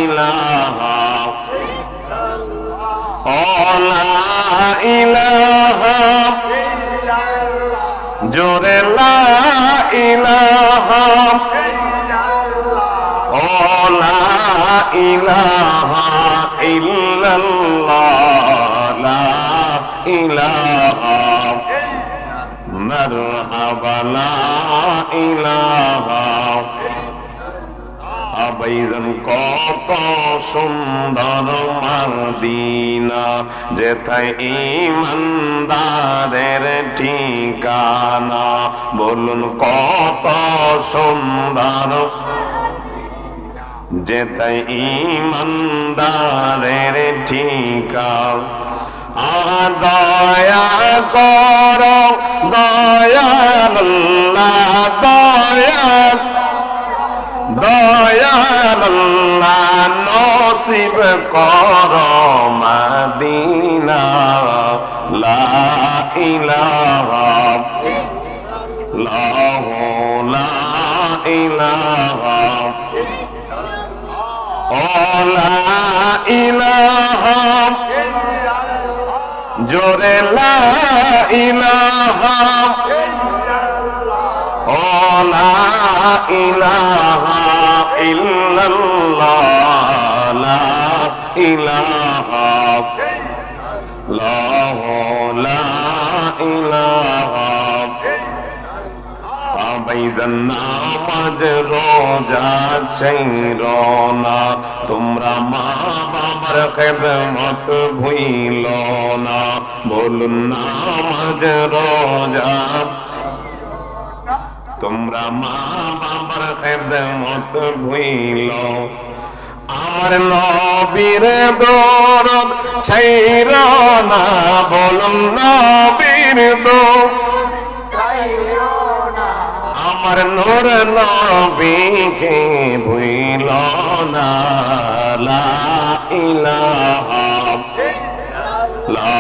ইলাহা ও লা ইলাহা জোরে লা ইলাহা ও লা ইলাহা ইল্লাল্লাহ লা ইলাহা মারহাবা লা ইলাহা আবাইজান কত সুন্দর মদিনা যেথায় ঈমানদারের ঠিকানা বলুন কত সুন্দর যেথায় ঈমানদারের ঠিকানা দয়া করো দয়াল্লাহ দয়াল্লাহ নসিব করো মদিনা লা ইলাহা লা ইলাহা ও লা ইলাহা জোরে লা ইলাহা ও লা ইলাহা ইল্লাল্লাহ লা ইলাহা লা ইলাহা আবাইজান নামাজ রোজা ছাইরো না তোমরা মা বাবার খেদমত ভুইলো না বলুন নামাজ রোজা তোমরা মা বাবার খেদমত ভুইলো আমার নবীর দরদ ছাইরো না বলুন নবীর দরদ আমার নূর নবীকে ভুইল না লা ইলাহা লা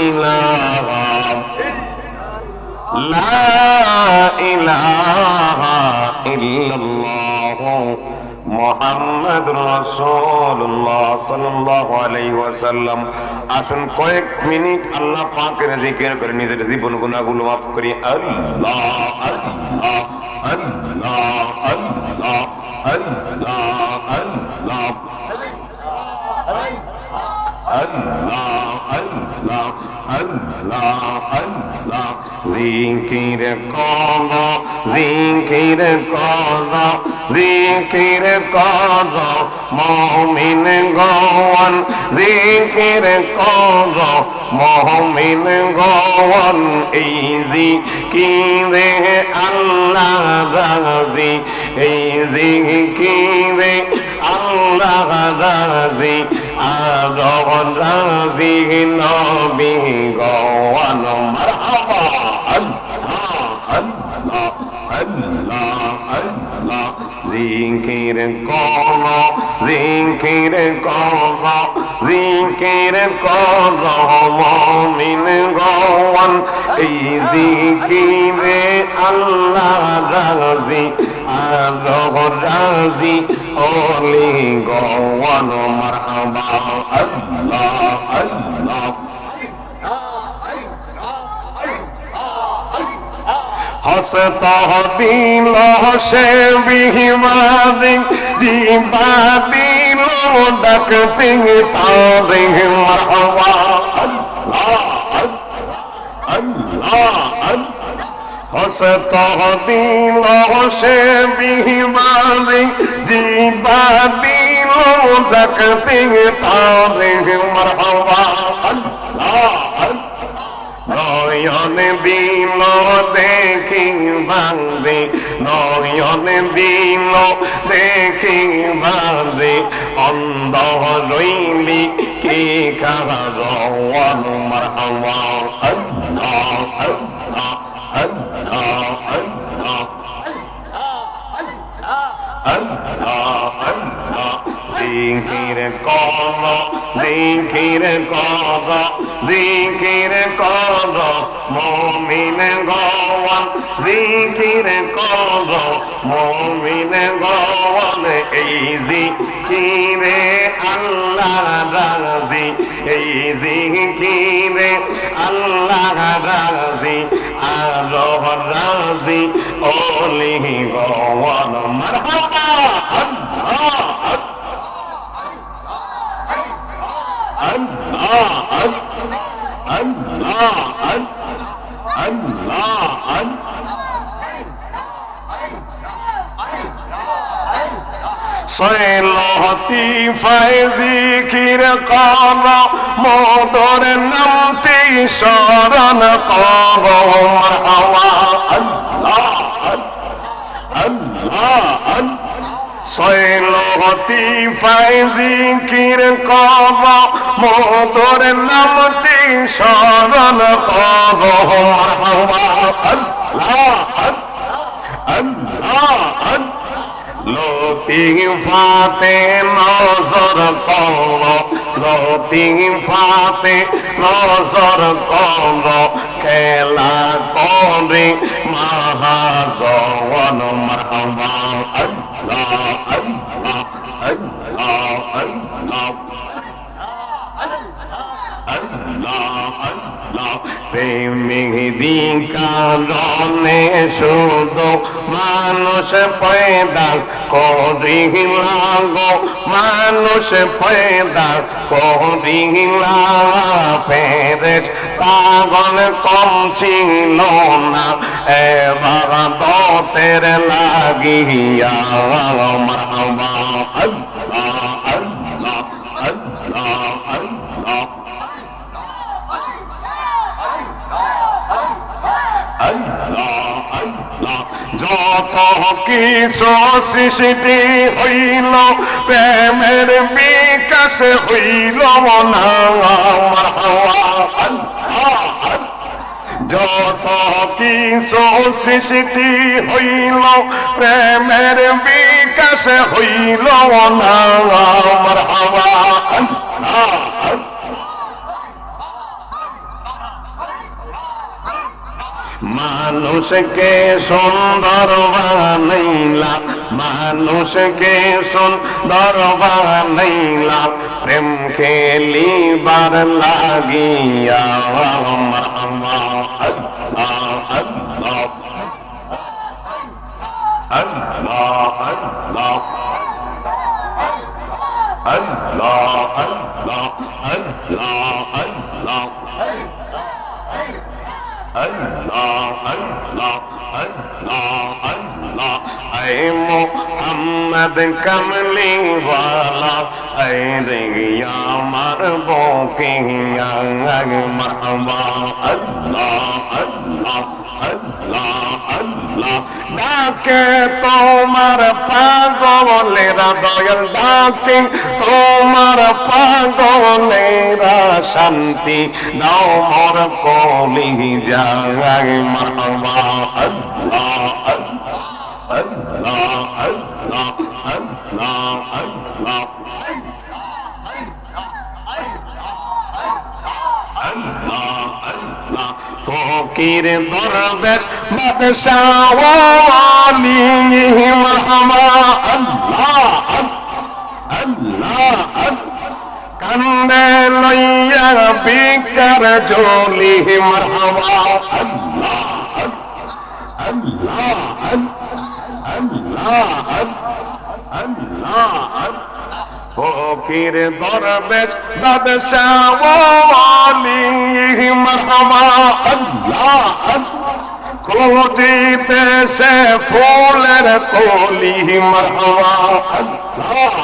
ইলাহা লা ইলাহা ইল্লাল্লাহ মুহাম্মাদুর রাসূলুল্লাহ সাল্লাল্লাহু আলাইহি ওয়াসাল্লাম। আসুন কয়েক মিনিট আল্লাহ পাকের জিকির করে নিজের জীবন গুনাহগুলো মাফ করি। আল্লাহ আল্লাহ আল্লাহ আল্লাহ আল্লাহ আল্লাহ আল্লাহ আল্লাহ আল্লাহ আল্লাহ জিকির করো জিকির করো জিকির করো মুমিন গণ জিকির করো মুমিন গণ এই জিকিরে আল্লাহ রাজি এই জিকিরে আল্লাহ রাজি আর রাজি নবী গণ মারহাবা আল্লাহ আল্লাহ আল্লাহ আল্লাহ জিকির করো জিকির করো জিকির করো মুমিন গণ এই জিকিরে আল্লাহ রাজি আর রাজি ওলি গণ মারহাবা আল্লাহ আল্লাহ হসত দিল সে বিহিমারি জিবা দিল ডাকতে তারে মারহাবা আল্লাহ আল্লাহ হসত দিল সে বিহিমারি জিবা দিল ডাকতে তারে মারহাবা আল্লাহ নয়ন দিল দেখি বাঁধে নয়ন দিল দেখি বাঁধে অন্ধ রইলি কে কারণ মারহাবা আল্লাহ আল্লাহ আল্লাহ আল্লাহ আল্লাহ আল্লাহ জিকির কর জিকির কর জিকির কর মুমিন গওয়ান জিকির কর মুমিন গওয়ান এই জিকিরে আল্লাহ রাজি এই জিকিরে আল্লাহ রাজি আর রাজি ওলি গওয়ান মারহাবা আল্লাহ আল্লাহ আল্লাহ আল্লাহ সৈলহতি ফাইজিকির কর মধুর নামটি শরণ কর মারহাবা আল্লাহ আল্লাহ সৈলহতি ফাইজিকির কর মধুর নামটি শরণ কর মারহাবা আল্লাহ আল্লাহ লতিফাতে নজর কর লতিফাতে নজর কর খেলা করে মহাজন মারহাবা আল্লাহ আল্লাহ আল্লাহ আল্লাহ আল্লাহ আল্লাহ প্রেমেরই কারণে শুধু মানুষ পয়দা করিলা গো মানুষ পয়দা করিলা ফেরেশতাগণ কম ছিল না এবার দতের লাগিয়া মারহাবা আল্লাহ আল্লাহ আল্লাহ আল্লাহ আল্লাহ আল্লাহ যত কিছু সৃষ্টি হইল প্রেমের বিকাশ হইল না মারহাবা আল্লাহ যত কিছু সৃষ্টি হইল প্রেমের বিকাশ হইল না মারহাবা আল্লাহ মানুষকে সুন্দর বানাইলা মানুষকে সুন্দর বানাইলা প্রেম খেলিবার লাগিয়া মারহাবা আল্লাহ আল্লাহ আল্লাহ আল্লাহ আল্লাহ আল্লাহ আল্লাহ আল্লাহ আল্লাহ আল্লাহ আল্লাহ আই মোহাম্মদ কমলি ওয়ালা আই রে আমার বুকে মারহাবা আল্লাহ আল্লাহ আল্লাহ আল্লাহ ডাকে তোমার পাগলেরা দয়াল ডাকে তোমার পাগলেরা শান্তি দাও মোর কলি যায় মারহাবা আল্লাহ আল্লাহ আল্লাহ আল্লাহ আল্লাহ আল্লাহ আল্লাহ আল্লাহ ফকির দরবেশ বাদশাহ ওয়ালি মারহাবা আল্লাহ আল্লাহ কান্দে লইয়া বিকার জলি মারহাবা আল্লাহ আল্লাহ আল্লাহ ফকির দরবেশ বাদশাহ ওয়ালি মারহাবা আল্লাহ কোটিতে সে ফুলের কলি মারহাবা আল্লাহ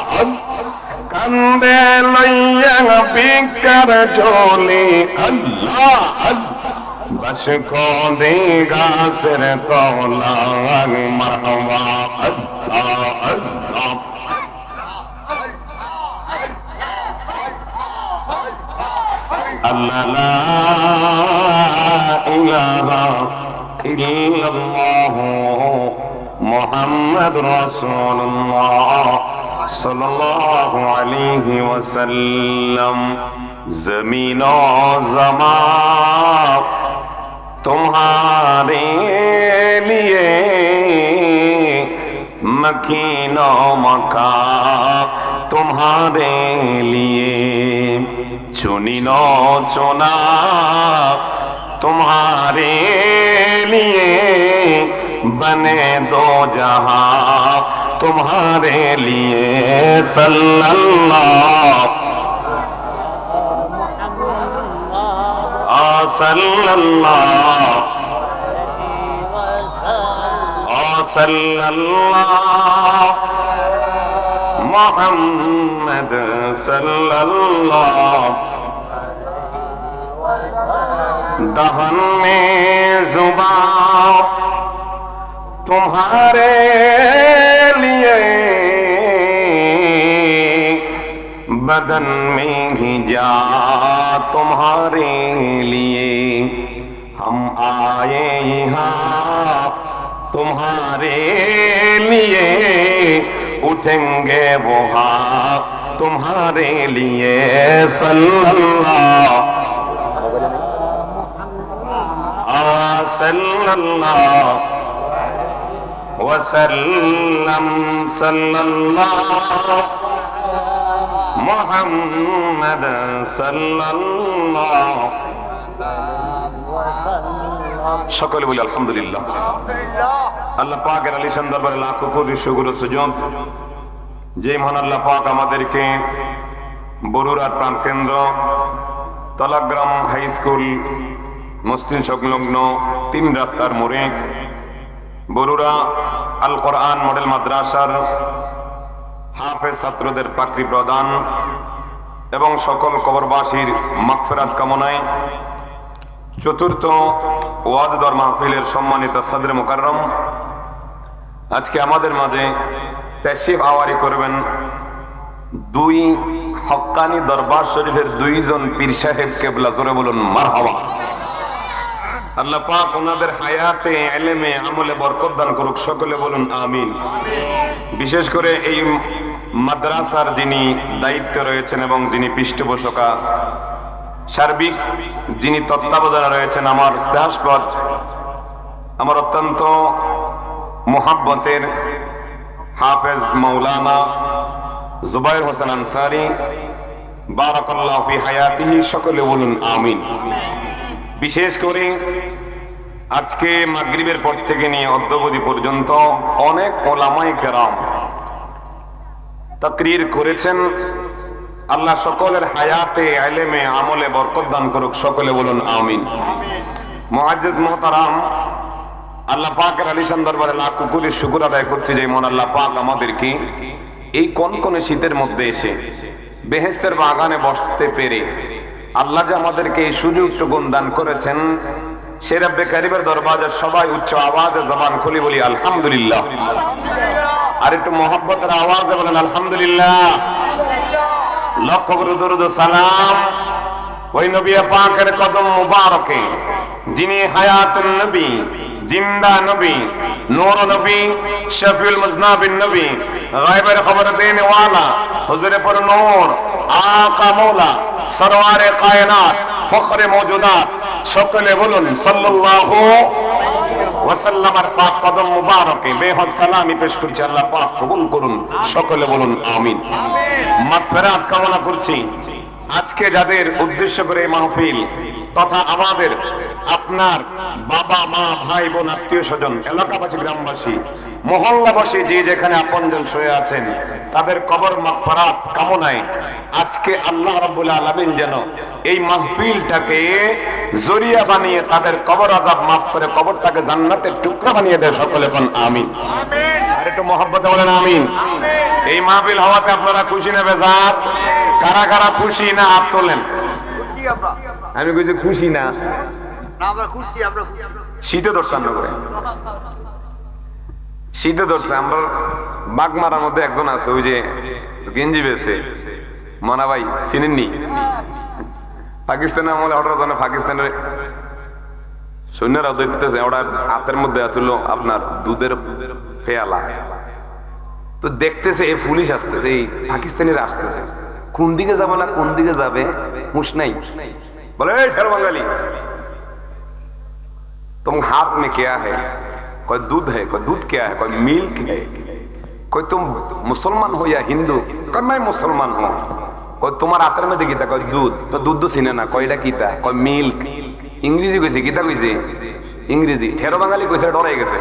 কান্দে লইয়া বিকার জলি আল্লাহ বস কোদে গাছের তলা মারহাবা আল্লাহ আল্লাহ আল্লাহ লা ইলাহা ইল্লাল্লাহ মুহাম্মাদুর রাসূলুল্লাহ सल्लल्लाहु अलैहि वसल्लम ज़मीन और ज़मान तुम्हारे लिए मकीन और मकान तुम्हारे लिए चुनिनो चुना तुम्हारे लिए बने दो जहां तुम्हारे लिए सल्लल्लाहु मोहम्मद सल्लल्लाहु दहन में जुबान तुम्हारे लिए बदन में ही जा तुम्हारे लिए हम आए यहाँ तुम्हारे लिए उठेंगे वहाँ तुम्हारे लिए सल्लल्लाहु वसल्लम सल्लल्लाहु मुहम्मद सल्लल्लाहु সকলে বলি আলহামদুলিল্লাহ। আল্লাহ পাকের আলিশান দরবারে লাখো কোটি শুকর ও সুজুদ, যে মহান আল্লাহ পাক আমাদেরকে বরুড়ার প্রাণকেন্দ্র তলাগ্রাম হাই স্কুল মসজিদ সংলগ্ন 3 রাস্তার মোড়ে বরুড়া আল কোরআন মডেল মাদ্রাসার হাফেজ ছাত্রদের পাকড়ি প্রদান এবং সকল কবরবাসীর মাগফিরাত কামনায় চতুর্থ ওয়াজ দর মাহফিলের সম্মানিত সদরে মুকাররম আজকে আমাদের মাঝে তাশরিফ আওয়ারি করবেন 2 হক্কানি দরবার শরীফের 2 জন পীর সাহেব কেবলা, জোরে বলুন মারহাবা। আল্লাহ পাক ওনাদের হায়াতে ইলমে আমলে বরকত দান করুক, সকলে বলুন আমিন। বিশেষ করে এই মাদ্রাসার যিনি দায়িত্বে রয়েছেন এবং যিনি পৃষ্ঠপোষকা সার্বিক যিনি তত্ত্বাবধানে রয়েছেন, আমার স্নেহাস্পদ আমার অত্যন্ত মুহাব্বতের হাফেজ মাওলানা জুবায়ের হোসেন আনসারী বারাকাল্লাহু ফি হায়াতিহি, সকলে বলুন আমিন। বিশেষ করে আজকে মাগরিবের পর থেকে নিয়ে অদ্যাবধি পর্যন্ত অনেক ওলামায়ে কেরাম তাকরীর করেছেন। আল্লাহ সকলের হায়াতে ইলমে আমলে বরকত দান করুক, সকলে বলুন আমিন। মুআজ্জিজ মুহতারাম, আল্লাহ পাকের আলিশান দরবারে লাখ কোটি শুকর আদায় করছি যে মন আল্লাহ পাক আমাদেরকে এই কনকনে শীতের মধ্যে এসে বেহেশতের বাগানে বসতে পেরে আল্লাহ যে আমাদেরকে এই সুযোগটুকু দান করেছেন, সে রব্বে কারীমের দরবারে সবাই উচ্চ আওয়াজে জবান খুলে বলি আলহামদুলিল্লাহ। আর একটু মহব্বতের আওয়াজে বলেন আলহামদুলিল্লাহ। লক্ষ করে দরুদ ও সালাম ওই নবী পাকের কদম মুবারকে, যিনি হায়াতুন নবী, জিন্দা নবী, নূর নবী, শফিউল মুজনাবিন নবী, গায়বের খবর দেনে ওয়ালা, হুজুরে পর নূর, আকা মওলা, সরওয়ারে কায়নাত, ফখরে মওজুদাত, সকলে বলুন সাল্লাল্লাহু ওয়াসাল্লামার পাক কদম মুবারকে বেহদ সালামি পেশ করছি, আল্লাহ পাক কবুল করুন, সকলে বলুন আমিন। মাগফিরাত কামনা করছি আজকে যাদের উদ্দেশ্য করে এই মাহফিল তথা আমাদের আপনার বাবা মা ভাই বোন আত্মীয় স্বজন এলাকাবাসী গ্রামবাসী মহল্লাবাসী যে যেখানে আপনজন শুয়ে আছেন তাদের কবর মাগফিরাত কামনায় আজকে আল্লাহ রাব্বুল আলামিন যেন এই মাহফিলটাকে জরিয়া বানিয়ে তাদের কবর আযাব মাফ করে কবরটাকে জান্নাতের টুকরা বানিয়ে দেয়। সকলে বলেন আমিন। আমিন। আর একটু মহব্বতে বলেন আমিন। আমিন। এই মাহফিল হওয়াতে আপনারা খুশি না বেজার? কারা কারা খুশি না হাত তোলেন? খুশি আমরা। আমি কইছি খুশি না, না আমরা খুশি, আমরা খুশি। শীতে ধরছে আমরা করে শীতে ধরছে। আমরা বাগমারার মধ্যে একজন আছে ওই যে গেঞ্জি বেছে মনা ভাই চিনেননি? পাকিস্তানের আমলে ওটার জন্য পাকিস্তানের সৈন্যরা দেখতেছে ওটা হাতের মধ্যে আসলো আপনার দুধের ফেয়ালা, তো দেখতেছে এই পুলিশ আসতেছে, এই পাকিস্তানিরা আসতেছে, কোন দিকে যাবে না কোন দিকে যাবে হুঁশ নাই। বলে এই ঠের বাঙালি तुम हाथ में क्या है? कोई दूध है, कोई दूध क्या है, कोई मिल्क है, कोई तुम मुसलमान हो या हिंदू? कोई मैं मुसलमान हूँ। कोई तुम्हारा हाथेर में गीता कोई दूध, तो दूध तो सीने ना कोईटा कीता कोई मिल्क इंग्रेजी কইছে গীতা কইছে इंग्रेजी ठेरो বাঙালি কইছে ডরাই গেছে।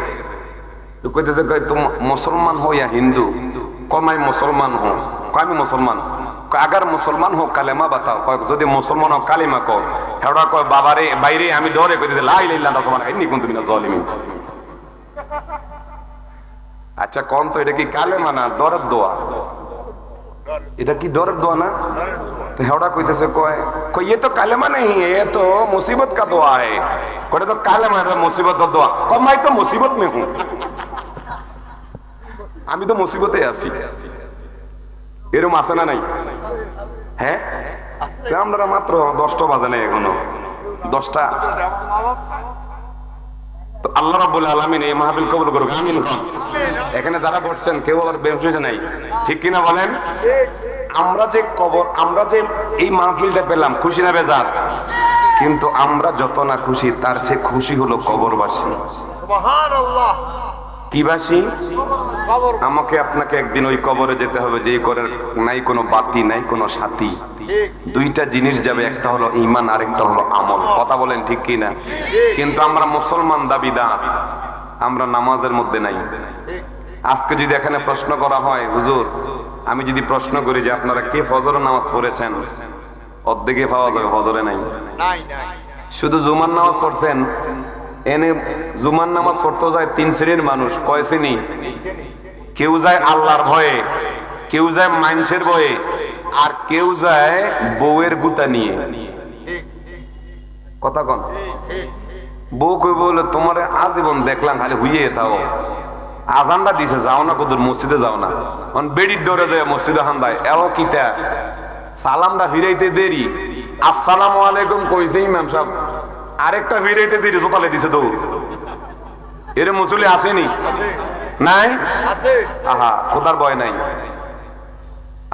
তো কইতেছে কই तुम मुसलमान हो या हिंदू? कोई मैं मुसलमान हूँ। कोई मैं मुसलमान, अगर मुसलमान हो कलेमा बताओ। যদি মুসলমান হও কালিমা কও। হেডা কয় বাবারে বাইরে আমি ডরে কইতে লা ইলাহা ইল্লাল্লাহ সুবহানাল্লাহ ইন্নী কুনতু মিনাজ জালিমিন। আচ্ছা কোন তো এটা কি কালেমা না ডরের দোয়া? এটা কি ডরের দোয়া না? তো হেডা কইতেছে কয় কই ये तो কালেমা नहीं है, ये तो मुसीबत का दुआ है। কোটা তো কালেমা, এটা মুসিবত का दुआ। কয় मैं तो मुसीबत में हूं, আমি তো মুসিবতে আছি। এরকম আছে না নাই? হ্যাঁ, আমরা মাত্র 10টা বাজে নাই এখনো, 10টা। তো আল্লাহ রাব্বুল আলামিন এই মাহফিল কবুল করুক, আমিন। এখানে যারা বসছেন কেউ আবার বেহুশ নাই, ঠিক কিনা বলেন? আমরা যে কবর, আমরা যে এই মাহফিলটা পেলাম, খুশি না বেজার? কিন্তু আমরা যত না খুশি তার চেয়ে খুশি হলো কবরবাসী। সুবহানাল্লাহ। কিবাসী? আমাকে আপনাকে একদিন ওই কবরে যেতে হবে যে কবরের নাই কোনো বাতি নাই কোনো সাথী, দুইটা জিনিস যাবে, একটা হলো ঈমান আর একটা হলো আমল। কথা বলেন ঠিক কি না? কিন্তু আমরা মুসলমান দাবিদার, আমরা নামাজের মধ্যে নাই। আজকে যদি এখানে প্রশ্ন করা হয় হুজুর, আমি যদি প্রশ্ন করি যে আপনারা কে ফজরের নামাজ পড়েছেন, অর্ধেকে পাওয়া যাবে ফজরে নাই। নাই নাই। শুধু জুমার নামাজ পড়ছেন, এনে জুমার নামাজ পড়তে যায় 3 শ্রেণীর মানুষ। কয় শ্রেণী? কেউ যায় আল্লাহর ভয়ে, কেউ যায় মানুষের ভয়ে, আর কেউ যায় বউয়ের গুতা নিয়ে। কথা কন। বউ কই বলে তোমার আজীবন দেখলাম খালি হুইয়ে থাও, আজানটা দিছে যাও না, কদুর মসজিদে যাও না, বেড়ির ডরে যায় মসজিদে হান্দায় এও কিতা সালামটা ফিরাইতে দেরি, আসসালামু আলাইকুম কইছে ইমাম সাহেব, আরেকটা ফিরাইতে দেরি জোতালে দিছে দৌড়। এর মুসলি আসেনি নাই? আহা, খোদার ভয় নাই।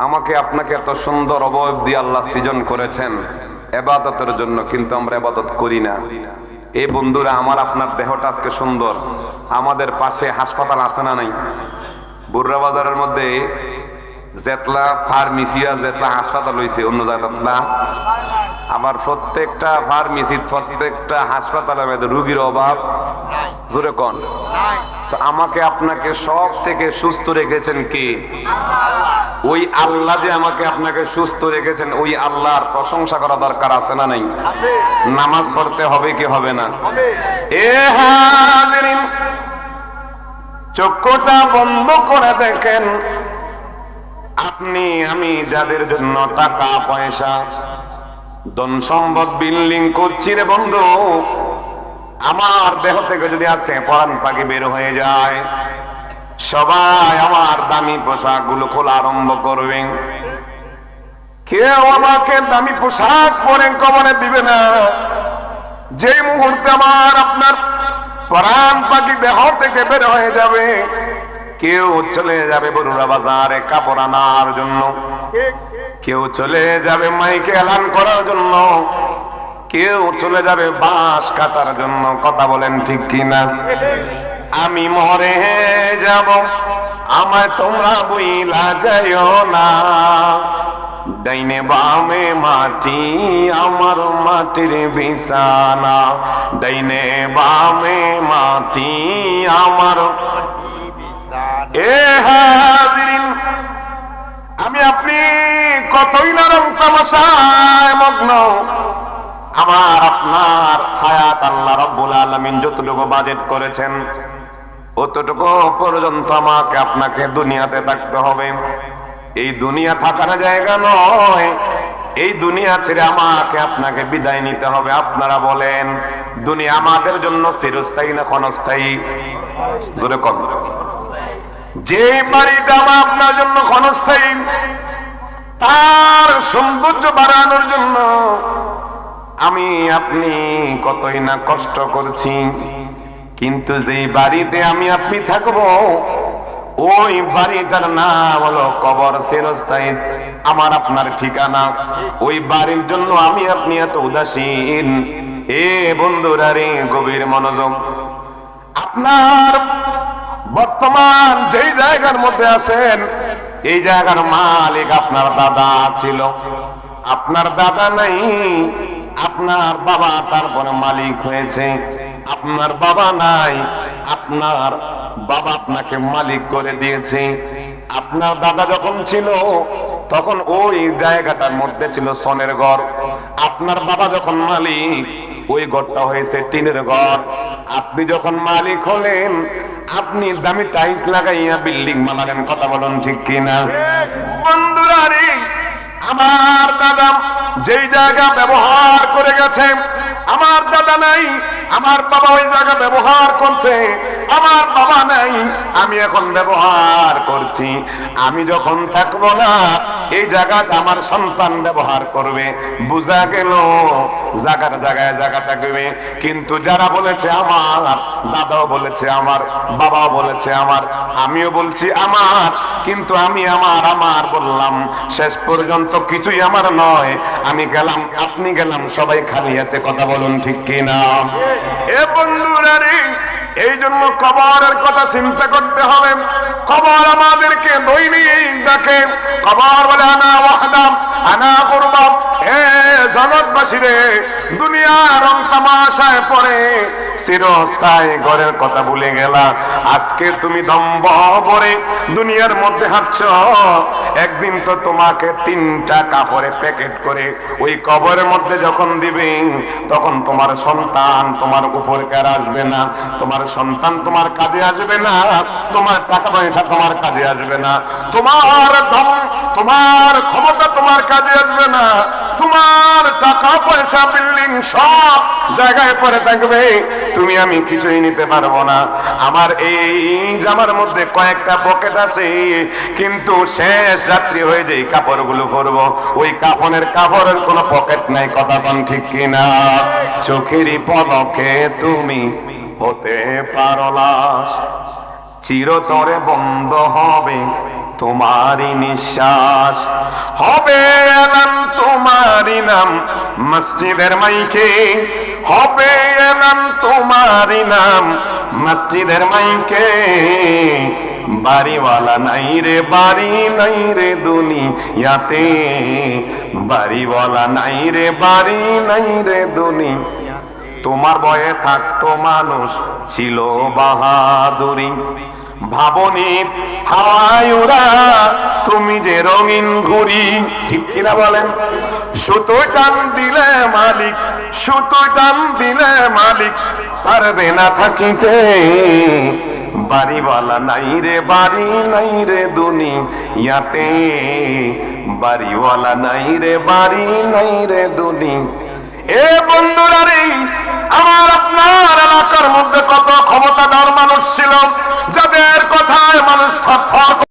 আমাকে আপনাকে এত সুন্দর অবয়ব দিয়ে আল্লাহ সৃজন করেছেন ইবাদতের জন্য, কিন্তু আমরা ইবাদত করি না। এই বন্ধুরা আমার আপনার দেহটা আজকে সুন্দর, আমাদের পাশে হাসপাতাল আছে না নাই? বুররা বাজারের মধ্যে জেতলা ফার্মেসিয়া জেতলা হাসপাতাল হয়েছে, অন্য জায়গা। আবার প্রত্যেকটা ফার্মেসি প্রত্যেকটা হাসপাতালের মধ্যে রোগীর অভাব, জোরে কোন। তো আমাকে আপনাকে সব থেকে সুস্থ রেখেছেন কি? ওই আল্লাহ যে আমাকে আপনাকে সুস্থ রেখেছেন, ওই আল্লাহর প্রশংসা করা দরকার আছে না নাই? নামাজ পড়তে হবে কি হবে না? এ হাজিরিন, চক্ষুটা বন্ধ করে দেখেন, আপনি আমি যাদের জন্য টাকা পয়সা ধন সম্পদ বিল্ডিং করছি রে বন্ধু, আমার দেহ থেকে যদি আজকে পরাণ পাখি বের হয়ে যায়, সবাই আমার দামি পোশাক গুলো খোলা আরম্ভ করবে। কেউ আমাকে দামি পোশাক পরে কবরে দিবে না। যে মুহূর্তে আমার আপনার পরাণ পাখি দেহ থেকে বের হয়ে যাবে, কেউ চলে যাবে বরুড়া বাজারে কাপড় আনার জন্য, কেউ চলে যাবে মাইকে এলান করার জন্য, কেউ চলে যাবে বাঁশ কাটার জন্য। কথা বলেন ঠিক কিনা? আমি মরে যাব, আমায় তোমরা বইলা যাইও না, ডাইনে বামে মাটি আমার মাটির বিছানা, ডাইনে বামে মাটি আমার। এ হাজিরিন, আমি আপনি কতই না রং তামাশায় মগ্ন, আমার আপনার হায়াত আল্লাহ রাব্বুল আলামিন যতটুকু বাজেট করেছেন অতটুকু পর্যন্ত আমাকে আপনাকে দুনিয়াতে থাকতে হবে। এই দুনিয়া থাকার জায়গা নয়, এই দুনিয়া ছেড়ে আমাকে আপনাকে বিদায় নিতে হবে। আপনারা বলেন দুনিয়া আমাদের জন্য চিরস্থায়ী না ক্ষণস্থায়ী? জোরে কথা। যে বাড়িটা আমার আপনার জন্য ক্ষণস্থায়ী, তার সৌন্দর্য বাড়ানোর জন্য আমি আপনি কতই না কষ্ট করছি, কিন্তু যেই বাড়িতে আমি আপনি থাকবো ওই বাড়িটার নাম হলো কবর, চিরস্থায়ী আমার আপনার ঠিকানা। ওই বাড়ির জন্য আমি আপনি এত উদাসীন। এ বন্ধুরা রে, গভীর মনোযোগ। আপনার বর্তমান যেই জায়গার মধ্যে আছেন এই জায়গার মালিক আপনার দাদা ছিল, আপনার দাদা নাই, আপনার বাবা তারপরে মালিক হয়েছে। আপনার বাবা নাই, আপনার বাবা আপনাকে মালিক করে দিয়েছে। আপনার দাদা যখন ছিল তখন ওই জায়গাটার মধ্যে ছিল সোনের ঘর। আপনার বাবা যখন মালিক ওই ঘরটা হয়েছে টিনের ঘর। আপনি যখন মালিক হলেন আপনি দামি টাইলস লাগাইয়া বিল্ডিং বানালেন। কথা বলুন ঠিক কিনা? বন্ধুরা রে, আমার দাদা যেই জায়গা ব্যবহার করে গেছে, আমার দাদা নাই, আমার বাবা ওই জায়গা ব্যবহার করছে। আমার বাবা নাই, আমি এখন ব্যবহার করছি। আমি যখন থাকবো না এই জায়গাটা আমার সন্তান ব্যবহার করবে। বুঝা গেল জায়গার জায়গায় জায়গা থাকবে। কিন্তু যারা বলেছে আমার, দাদাও বলেছে আমার, বাবাও বলেছে আমার, আমিও বলছি আমার, কিন্তু আমি আমার আমার বললাম, শেষ পর্যন্ত কিছুই আমার নয়। আমি গেলাম, আপনি গেলাম, সবাই খালি হাতে। কথা বলুন ঠিক কিনা? এ বন্ধুরা রে, এই জন্য কবরের কথা চিন্তা করতে হবে। কবর আমাদেরকে দৈনিক ডাকে। কবর বলে আনা ওয়াহদাম আনা কুরবাম। হে জগৎবাসী রে, দুনিয়ার রং তামাশায় পড়ে চিরস্থায়ী ঘরের কথা ভুলে গেলা। আজকে তুমি দম্ভ ভরে দুনিয়ার মধ্যে হাঁটছ, একদিন তো তোমাকে 3টা কাপড়ে প্যাকেট করে ওই কবরের মধ্যে যখন দিবে তখন তোমার সন্তান তোমার উপরে আর আসবে না, তোমার সন্তান তোমার কাজে আসবে না, তোমার টাকা পয়সা তোমার কাজে আসবে না, তোমার ধন তোমার ক্ষমতা তোমার কাজে আসবে না, তোমার টাকা পয়সা বিল্ডিং সব জায়গায় পড়ে থাকবে, তুমি আমি কিছুই নিতে পারবো না। আমার এই জামার মধ্যে কয়েকটা পকেট আছে, কিন্তু শেষ রাত্রি হয়ে যায় কাপড়গুলো পরবো, ওই কাফনের কাপড়ের কোনো পকেট নাই। কথা কোন ঠিক কিনা? চোখেরই পলকে তুমি হতে পারো লাশ, চিরতরে বন্ধ হবে তোমারই নিঃশ্বাস, হবে এলান তোমারই নাম মসজিদের মাইকে, হবে এলান তোমারই নাম মসজিদের মাইকে। বাড়িওয়ালা নাই রে, বাড়ি নাই রে দুনিয়াতে, বাড়িওয়ালা নাই রে, বাড়ি নাই রে দুনিয়া। তোমার বয়ে থাকতো মানুষ ছিল বাহাদুরি, ভাবনি হাওয়ায় ওরা তুমি যে রঙিন ঘুড়ি। ঠিক কিনা বলেন? সুতোয় টান দিলে মালিক, সুতোয় টান দিলে মালিক পারবে না থাকিতে। বাড়িওয়ালা নাই রে, বাড়ি নাই রে দুনিয়াতে, বাড়িওয়ালা নাই রে, বাড়ি নাই রে দুনিয়া। এ বন্ধুরা রে, আমার আপনার এলাকার মধ্যে কত ক্ষমতাধর মানুষ ছিল যাদের কথায় মানুষ থরথর